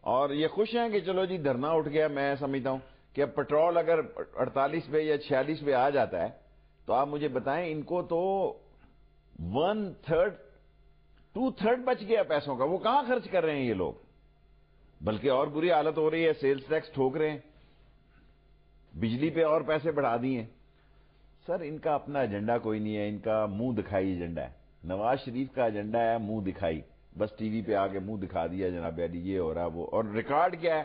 اور یہ خوش ہیں کہ چلو جی دھرنا اٹھ گیا. میں سمجھتا ہوں کہ اب پیٹرول اگر 48 پہ یا 46 پہ آ جاتا ہے تو آپ مجھے بتائیں، ان کو تو 1/3 2/3 بچ گیا پیسوں کا. وہ کہاں خرچ کر رہے ہیں یہ لوگ؟ بلکہ اور بری حالت ہو رہی ہے. سیلز ٹیکس ٹھوک رہے ہیں، بجلی پہ اور پیسے بڑھا دیے. سر ان کا اپنا ایجنڈا کوئی نہیں ہے، ان کا منہ دکھائی ایجنڈا ہے. نواز شریف کا ایجنڈا ہے منہ دکھائی. بس ٹی وی پہ آ کے منہ دکھا دیا جناب علی یہ ہو رہا وہ، اور ریکارڈ کیا ہے؟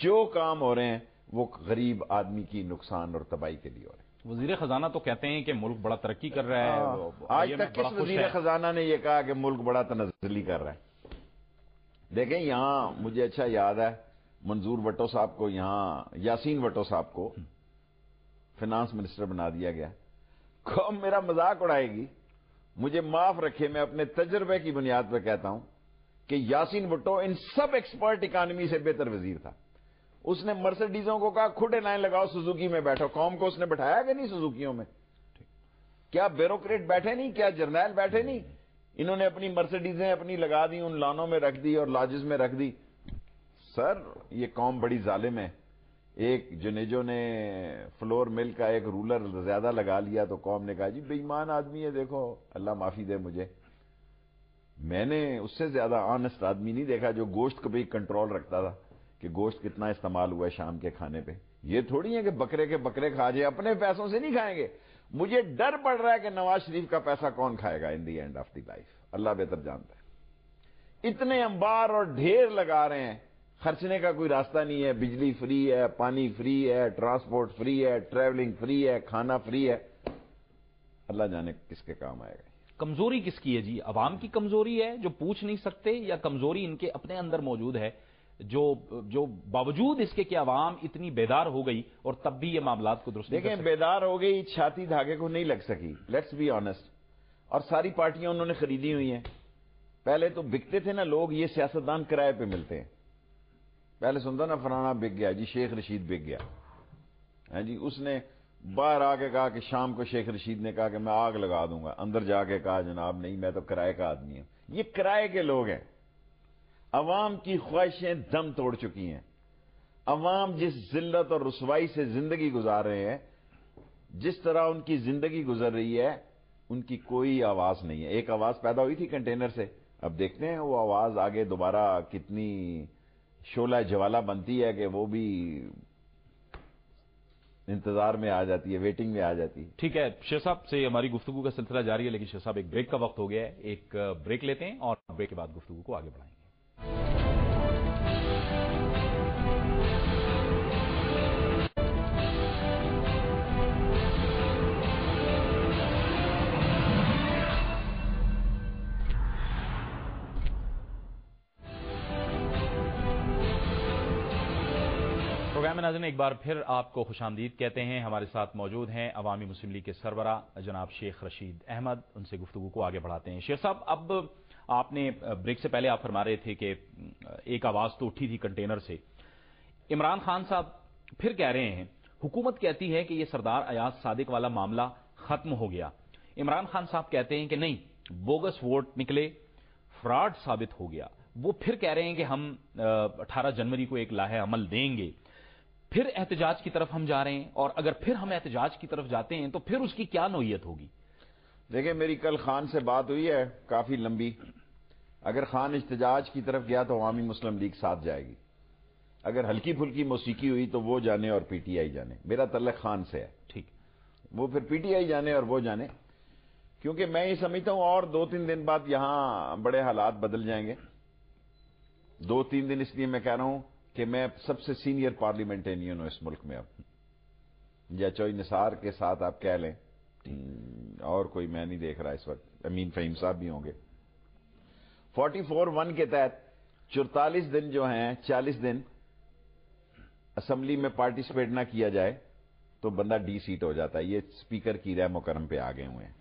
جو کام ہو رہے ہیں وہ غریب آدمی کی نقصان اور تباہی کے لیے ہو رہے ہیں. وزیر خزانہ تو کہتے ہیں کہ ملک بڑا ترقی کر رہا ہے. آج تک کس وزیر خزانہ نے یہ کہا کہ ملک بڑا تنزلی کر رہا ہے؟ دیکھیں یہاں مجھے اچھا یاد ہے، منظور بٹو صاحب کو، یہاں یاسین بٹو صاحب کو فنانس منسٹر بنا دیا گیا. قوم میرا مذاق اڑائے گی، مجھے معاف رکھے، میں اپنے تجربے کی بنیاد پہ کہتا ہوں کہ یاسین بٹو ان سب ایکسپرٹ اکانومی سے بہتر وزیر تھا. اس نے مرسڈیزوں کو کہا کھڑے لائن لگاؤ، سوزوکی میں بیٹھو. قوم کو اس نے بٹھایا کہ نہیں سوزوکیوں میں؟ کیا بیوروکریٹ بیٹھے نہیں؟ کیا جرنیل بیٹھے نہیں؟ انہوں نے اپنی مرسڈیزیں اپنی لگا دی، ان لانوں میں رکھ دی اور لاجز میں رکھ دی. سر یہ قوم بڑی ظالم ہے. ایک جنیجو نے فلور مل کا ایک رولر زیادہ لگا لیا تو قوم نے کہا جی بے ایمان آدمی ہے، دیکھو اللہ معافی دے مجھے. میں نے اس سے زیادہ آنےسٹ آدمی نہیں دیکھا جو گوشت کو بھی کنٹرول رکھتا تھا کہ گوشت کتنا استعمال ہوا ہے شام کے کھانے پہ. یہ تھوڑی ہے کہ بکرے کے بکرے کھا جائے، اپنے پیسوں سے نہیں کھائیں گے. مجھے ڈر پڑ رہا ہے کہ نواز شریف کا پیسہ کون کھائے گا in the end of the life. اللہ بہتر جانتا ہے. اتنے انبار اور ڈھیر لگا رہے ہیں، خرچنے کا کوئی راستہ نہیں ہے. بجلی فری ہے، پانی فری ہے، ٹرانسپورٹ فری ہے، ٹریولنگ فری ہے، کھانا فری ہے. اللہ جانے کس کے کام آئے گا. کمزوری کس کی ہے جی؟ عوام کی کمزوری ہے جو پوچھ نہیں سکتے، یا کمزوری ان کے اپنے اندر موجود ہے جو باوجود اس کے کہ عوام اتنی بیدار ہو گئی اور تب بھی یہ معاملات کو درست نہیں کر دیکھیں سکتے؟ بیدار ہو گئی، چھاتی دھاگے کو نہیں لگ سکی، لیٹس بی آنےسٹ، اور ساری پارٹیاں انہوں نے خریدی ہوئی ہیں۔ پہلے تو بکتے تھے نا لوگ، یہ سیاستدان کرائے پہ ملتے ہیں۔ پہلے سنتا نا فلانا بک گیا جی، شیخ رشید بک گیا ہے جی، اس نے باہر آ کے کہا کہ شام کو شیخ رشید نے کہا کہ میں آگ لگا دوں گا، اندر جا کے کہا جناب نہیں میں تو کرائے کا آدمی ہوں۔ یہ کرائے کے لوگ ہیں۔ عوام کی خواہشیں دم توڑ چکی ہیں۔ عوام جس ذلت اور رسوائی سے زندگی گزار رہے ہیں، جس طرح ان کی زندگی گزر رہی ہے، ان کی کوئی آواز نہیں ہے۔ ایک آواز پیدا ہوئی تھی کنٹینر سے، اب دیکھتے ہیں وہ آواز آگے دوبارہ کتنی شعلہ جوالہ بنتی ہے کہ وہ بھی انتظار میں آ جاتی ہے، ویٹنگ میں آ جاتی ہے۔ ٹھیک ہے، شیخ صاحب سے ہماری گفتگو کا سلسلہ جاری ہے، لیکن شیخ صاحب ایک بریک کا وقت ہو گیا ہے، ایک بریک لیتے ہیں اور بریک کے بعد گفتگو کو آگے بڑھائیں گے۔ پروگرام ناظرین ایک بار پھر آپ کو خوش آمدید کہتے ہیں۔ ہمارے ساتھ موجود ہیں عوامی مسلم لیگ کے سربراہ جناب شیخ رشید احمد، ان سے گفتگو کو آگے بڑھاتے ہیں۔ شیخ صاحب، اب آپ نے بریک سے پہلے آپ فرما رہے تھے کہ ایک آواز تو اٹھی تھی کنٹینر سے۔ عمران خان صاحب پھر کہہ رہے ہیں، حکومت کہتی ہے کہ یہ سردار ایاز صادق والا معاملہ ختم ہو گیا۔ عمران خان صاحب کہتے ہیں کہ نہیں، بوگس ووٹ نکلے، فراڈ ثابت ہو گیا۔ وہ پھر کہہ رہے ہیں کہ ہم 18 جنوری کو ایک لاہے عمل دیں گے۔ پھر احتجاج کی طرف ہم جا رہے ہیں، اور اگر پھر ہم احتجاج کی طرف جاتے ہیں تو پھر اس کی کیا نوعیت ہوگی؟ دیکھیں میری کل خان سے بات ہوئی ہے کافی لمبی۔ اگر خان احتجاج کی طرف گیا تو عوامی مسلم لیگ ساتھ جائے گی، اگر ہلکی پھلکی موسیقی ہوئی تو وہ جانے اور پی ٹی آئی جانے۔ میرا تعلق خان سے ہے، ٹھیک، وہ پھر پی ٹی آئی جانے اور وہ جانے، کیونکہ میں یہ سمجھتا ہوں اور 2-3 دن بعد یہاں بڑے حالات بدل جائیں گے۔ 2-3 دن اس لیے میں کہہ رہا ہوں کہ میں سب سے سینئر پارلیمنٹرین ہوں اس ملک میں، اب یا چوئی نثار کے ساتھ آپ کہہ لیں، اور کوئی میں نہیں دیکھ رہا اس وقت، امین فہیم صاحب بھی ہوں گے۔ 44(1) کے تحت 44 دن جو ہیں، 40 دن اسمبلی میں پارٹیسپیٹ نہ کیا جائے تو بندہ ڈی سیٹ ہو جاتا ہے۔ یہ اسپیکر کی رحم و کرم پہ آگے ہوئے ہیں۔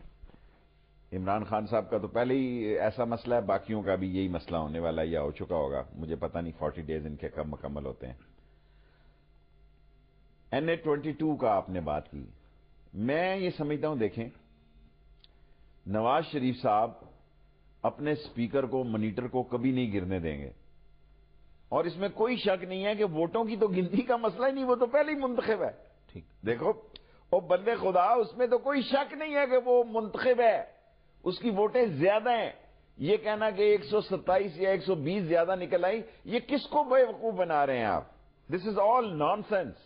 عمران خان صاحب کا تو پہلے ہی ایسا مسئلہ ہے، باقیوں کا بھی یہی مسئلہ ہونے والا ہے یا ہو چکا ہوگا، مجھے پتہ نہیں 40 ڈیز ان کے کب مکمل ہوتے ہیں۔ NA-22 کا آپ نے بات کی، میں یہ سمجھتا ہوں، دیکھیں نواز شریف صاحب اپنے اسپیکر کو، منیٹر کو کبھی نہیں گرنے دیں گے، اور اس میں کوئی شک نہیں ہے کہ ووٹوں کی تو گنتی کا مسئلہ ہی نہیں، وہ تو پہلے ہی منتخب ہے۔ ٹھیک، دیکھو وہ بندے خدا، اس میں تو کوئی شک نہیں ہے کہ وہ منتخب ہے، اس کی ووٹیں زیادہ ہیں۔ یہ کہنا کہ 127 یا 120 زیادہ نکل آئی، یہ کس کو بے وقوف بنا رہے ہیں آپ؟ دس از آل نان سینس،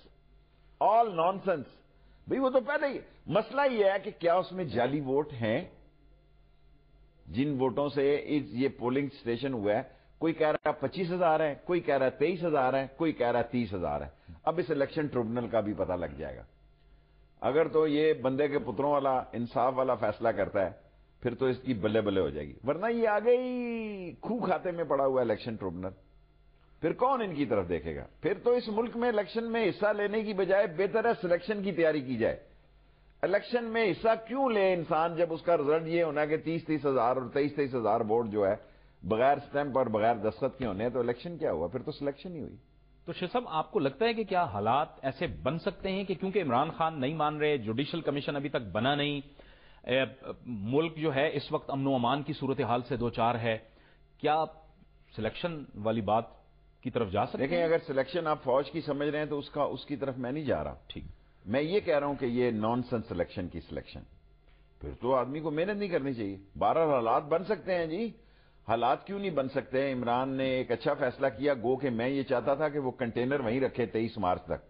آل نان سینس۔ بھئی وہ تو پہلے ہی مسئلہ یہ ہے کہ کیا اس میں جعلی ووٹ ہیں؟ جن ووٹوں سے یہ پولنگ سٹیشن ہوا ہے، کوئی کہہ رہا ہے 25,000 ہے، کوئی کہہ رہا ہے 23,000 ہے، کوئی کہہ رہا ہے 30,000 ہے۔ اب اس الیکشن ٹریبونل کا بھی پتہ لگ جائے گا۔ اگر تو یہ بندے کے پتروں والا انصاف والا فیصلہ کرتا ہے پھر تو اس کی بلے بلے ہو جائے گی، ورنہ یہ آگے ہی کھو کھاتے میں پڑا ہوا الیکشن ٹریبونل، پھر کون ان کی طرف دیکھے گا؟ پھر تو اس ملک میں الیکشن میں حصہ لینے کی بجائے بہتر ہے سلیکشن کی تیاری کی جائے۔ الیکشن میں حصہ کیوں لے انسان جب اس کا رزلٹ یہ ہونا کہ 30,000 اور 23,000 ووٹ جو ہے بغیر سٹیمپ اور بغیر دستخط کے ہونے ہیں، تو الیکشن کیا ہوا؟ پھر تو سلیکشن ہی ہوئی۔ تو شیخ صاحب، آپ کو لگتا ہے کہ کیا حالات ایسے بن سکتے ہیں کہ کیونکہ عمران خان نہیں مان رہے، جوڈیشل کمیشن ابھی تک بنا نہیں، ملک جو ہے اس وقت امن و امان کی صورتحال سے دوچار ہے، کیا سلیکشن والی بات کی طرف جا سکتے ہیں؟ دیکھیں اگر سلیکشن آپ فوج کی سمجھ رہے ہیں تو اس کی طرف میں نہیں جا رہا۔ ٹھیک، میں یہ کہہ رہا ہوں کہ یہ نان سینس سلیکشن کی سلیکشن، پھر تو آدمی کو محنت نہیں کرنی چاہیے۔ 12 حالات بن سکتے ہیں جی، حالات کیوں نہیں بن سکتے؟ عمران نے ایک اچھا فیصلہ کیا، گو کہ میں یہ چاہتا تھا کہ وہ کنٹینر وہیں رکھے 23 مارچ تک۔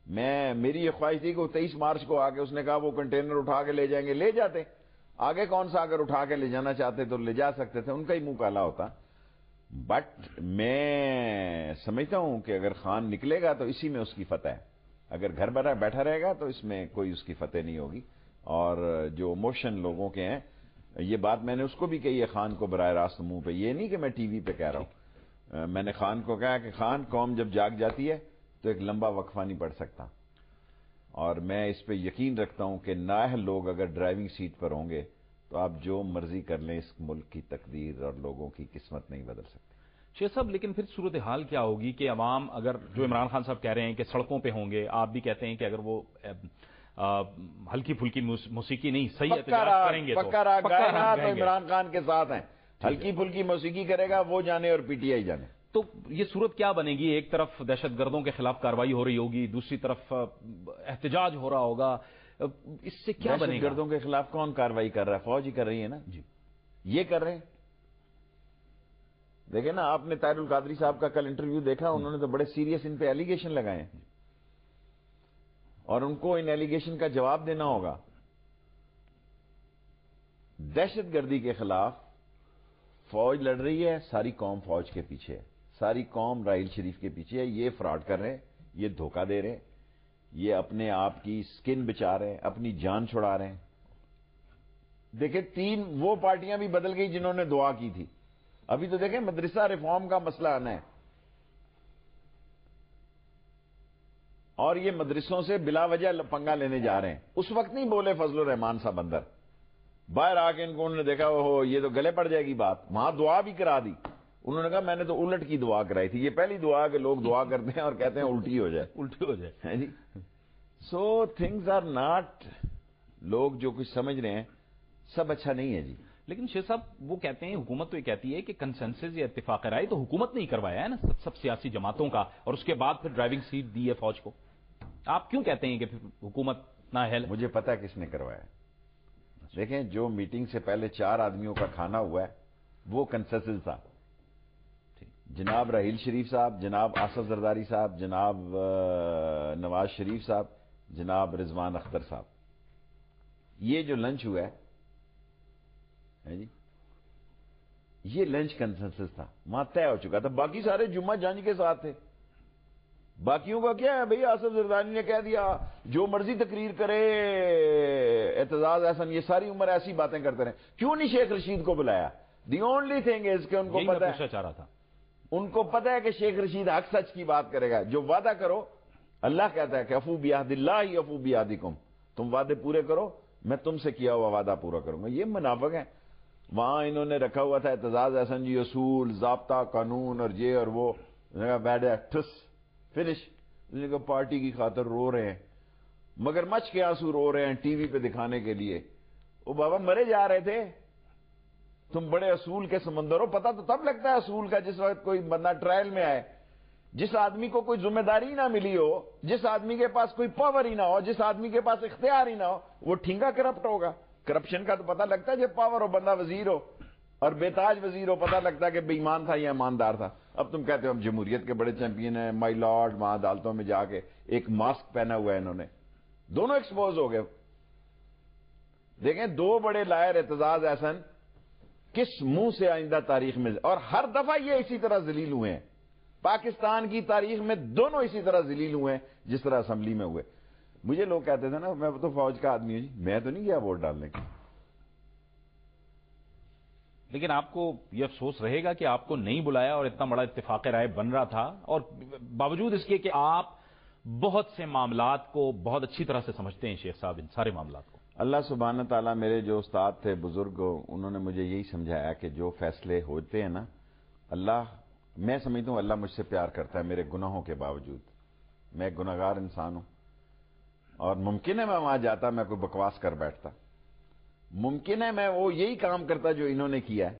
میری یہ خواہش تھی کہ وہ 23 مارچ کو آ کے اس نے کہا وہ کنٹینر اٹھا کے لے جائیں گے، لے جاتے، آگے کون سا اگر اٹھا کے لے جانا چاہتے تو لے جا سکتے تھے، ان کا ہی منہ کالا ہوتا۔ بٹ میں سمجھتا ہوں کہ اگر خان نکلے گا تو اسی میں اس کی فتح ہے، اگر گھر بیٹھا رہے گا تو اس میں کوئی اس کی فتح نہیں ہوگی۔ اور جو موشن لوگوں کے ہیں یہ بات میں نے اس کو بھی کہی ہے خان کو براہ راست منہ پہ، یہ نہیں کہ میں ٹی وی پہ کہہ رہا ہوں. میں نے خان کو کہا کہ خان، قوم جب جاگ جاتی ہے تو ایک لمبا وقفہ نہیں پڑ سکتا، اور میں اس پہ یقین رکھتا ہوں کہ نااہل لوگ اگر ڈرائیونگ سیٹ پر ہوں گے تو آپ جو مرضی کر لیں، اس ملک کی تقدیر اور لوگوں کی قسمت نہیں بدل سکتے. شیخ صاحب لیکن پھر صورتحال کیا ہوگی کہ عوام، اگر جو عمران خان صاحب کہہ رہے ہیں کہ سڑکوں پہ ہوں گے، آپ بھی کہتے ہیں کہ اگر وہ ہلکی پھلکی موسیقی نہیں صحیح احتجاج کریں گے تو پکا راگ گائے گا تو گائیں گے. عمران خان کے ساتھ ہیں. ہلکی پھلکی موسیقی کرے گا وہ جانے اور پی ٹی آئی جانے. تو یہ صورت کیا بنے گی؟ ایک طرف دہشت گردوں کے خلاف کارروائی ہو رہی ہوگی، دوسری طرف احتجاج ہو رہا ہوگا، اس سے کیا بنے دہشت گا؟ گردوں کے خلاف کون کارروائی کر رہا ہے؟ فوج ہی کر رہی ہے نا جی. یہ کر رہے ہیں. دیکھیں نا، آپ نے طاہر القادری صاحب کا کل انٹرویو دیکھا، انہوں نے تو بڑے سیریس ان پہ ایلیگیشن لگائے ہیں، اور ان کو ان ایلیگیشن کا جواب دینا ہوگا. دہشت گردی کے خلاف فوج لڑ رہی ہے، ساری قوم فوج کے پیچھے ہے، ساری قوم راحیل شریف کے پیچھے ہے. یہ فراڈ کر رہے ہیں، یہ دھوکہ دے رہے ہیں، یہ اپنے آپ کی سکن بچا رہے ہیں، اپنی جان چھڑا رہے ہیں. دیکھیں، 3 وہ پارٹیاں بھی بدل گئی جنہوں نے دعا کی تھی. ابھی تو دیکھیں مدرسہ ریفارم کا مسئلہ آنا ہے، اور یہ مدرسوں سے بلا وجہ پنگا لینے جا رہے ہیں. اس وقت نہیں بولے فضل الرحمان صاحب اندر، باہر آ کے ان کو انہوں نے دیکھا اوہو یہ تو گلے پڑ جائے گی بات، وہاں دعا بھی کرا دی. انہوں نے کہا میں نے تو الٹ کی دعا کرائی تھی. یہ پہلی دعا کہ لوگ دعا کرتے ہیں اور کہتے ہیں الٹی ہو جائے. الٹی ہو جائے. جی. سو تھنگز آر ناٹ، لوگ جو کچھ سمجھ رہے ہیں سب اچھا نہیں ہے جی. لیکن شیخ صاحب وہ کہتے ہیں، حکومت تو یہ کہتی ہے کہ کنسنسس یا اتفاق رائے تو حکومت نے ہی کروایا ہے نا، سب سیاسی جماعتوں کا، اور اس کے بعد پھر ڈرائیونگ سیٹ دی ہے فوج کو. آپ کیوں کہتے ہیں کہ پھر حکومت نااہل ہے؟ مجھے پتا ہے کس نے کروایا. دیکھیں، جو میٹنگ سے پہلے 4 آدمیوں کا کھانا ہوا ہے وہ کنسنسس تھا. جناب راحیل شریف صاحب، جناب آصف زرداری صاحب، جناب نواز شریف صاحب، جناب رضوان اختر صاحب، یہ جو لنچ ہوا ہے جی، یہ لنچ کنسنسس تھا، وہاں طے ہو چکا تھا. باقی سارے جمعہ جنج کے ساتھ تھے. باقیوں کا کیا ہے بھئی؟ آصف زرداری نے کہہ دیا جو مرضی تقریر کرے اعتزاز احسن، یہ ساری عمر ایسی باتیں کرتے رہے. کیوں نہیں شیخ رشید کو بلایا؟ دی اونلی تھنگ از کہ ان کو پتہ ہے، پوچھنا چاہ رہا تھا، ان کو پتہ ہے کہ شیخ رشید حق سچ کی بات کرے گا. جو وعدہ کرو، اللہ کہتا ہے کہ افو بعہد اللہ افو بعہدکم، تم وعدے پورے کرو، میں تم سے کیا ہوا وعدہ پورا کروں گا. یہ منافق ہیں. وہاں انہوں نے رکھا ہوا تھا اعتزاز احسن جی اصول، ضابطہ، قانون اور یہ اور وہ، بیڈ ٹھس فنش. پارٹی کی خاطر رو رہے ہیں، مگر مچھ کے آنسو رو رہے ہیں ٹی وی پہ دکھانے کے لیے. وہ بابا مرے جا رہے تھے، تم بڑے اصول کے سمندر ہو. پتہ تو تب لگتا ہے اصول کا جس وقت کوئی بندہ ٹرائل میں آئے، جس آدمی کو کوئی ذمہ داری نہ ملی ہو، جس آدمی کے پاس کوئی پاور ہی نہ ہو، جس آدمی کے پاس اختیار ہی نہ ہو، وہ ٹھینگا کرپٹ ہوگا. کرپشن کا تو پتہ لگتا ہے جب پاور ہو، بندہ وزیر ہو اور بے تاج وزیر ہو، پتہ لگتا ہے کہ بے ایمان تھا یا ایماندار تھا. اب تم کہتے ہو ہم جمہوریت کے بڑے چیمپئن ہیں، مائی لارڈ. وہاں عدالتوں میں جا کے ایک ماسک پہنا ہوا ہے انہوں نے، دونوں ایکسپوز ہو گئے. دیکھیں 2 بڑے لائر اعتزاز احسن کس منہ سے آئندہ تاریخ میں، اور ہر دفعہ یہ اسی طرح ذلیل ہوئے ہیں. پاکستان کی تاریخ میں دونوں اسی طرح ذلیل ہوئے ہیں جس طرح اسمبلی میں ہوئے. مجھے لوگ کہتے تھے نا میں تو فوج کا آدمی ہوں جی، میں تو نہیں گیا ووٹ ڈالنے کا. لیکن آپ کو یہ افسوس رہے گا کہ آپ کو نہیں بلایا اور اتنا بڑا اتفاق رائے بن رہا تھا، اور باوجود اس کے کہ آپ بہت سے معاملات کو بہت اچھی طرح سے سمجھتے ہیں شیخ صاحب، ان سارے معاملات کو. اللہ سبحانہ تعالیٰ، میرے جو استاد تھے بزرگ، انہوں نے مجھے یہی سمجھایا کہ جو فیصلے ہوتے ہیں نا، اللہ، میں سمجھتا ہوں اللہ مجھ سے پیار کرتا ہے میرے گناہوں کے باوجود. میں ایک گناہگار انسان ہوں، اور ممکن ہے میں وہاں جاتا میں کوئی بکواس کر بیٹھتا، ممکن ہے میں وہ یہی کام کرتا جو انہوں نے کیا ہے،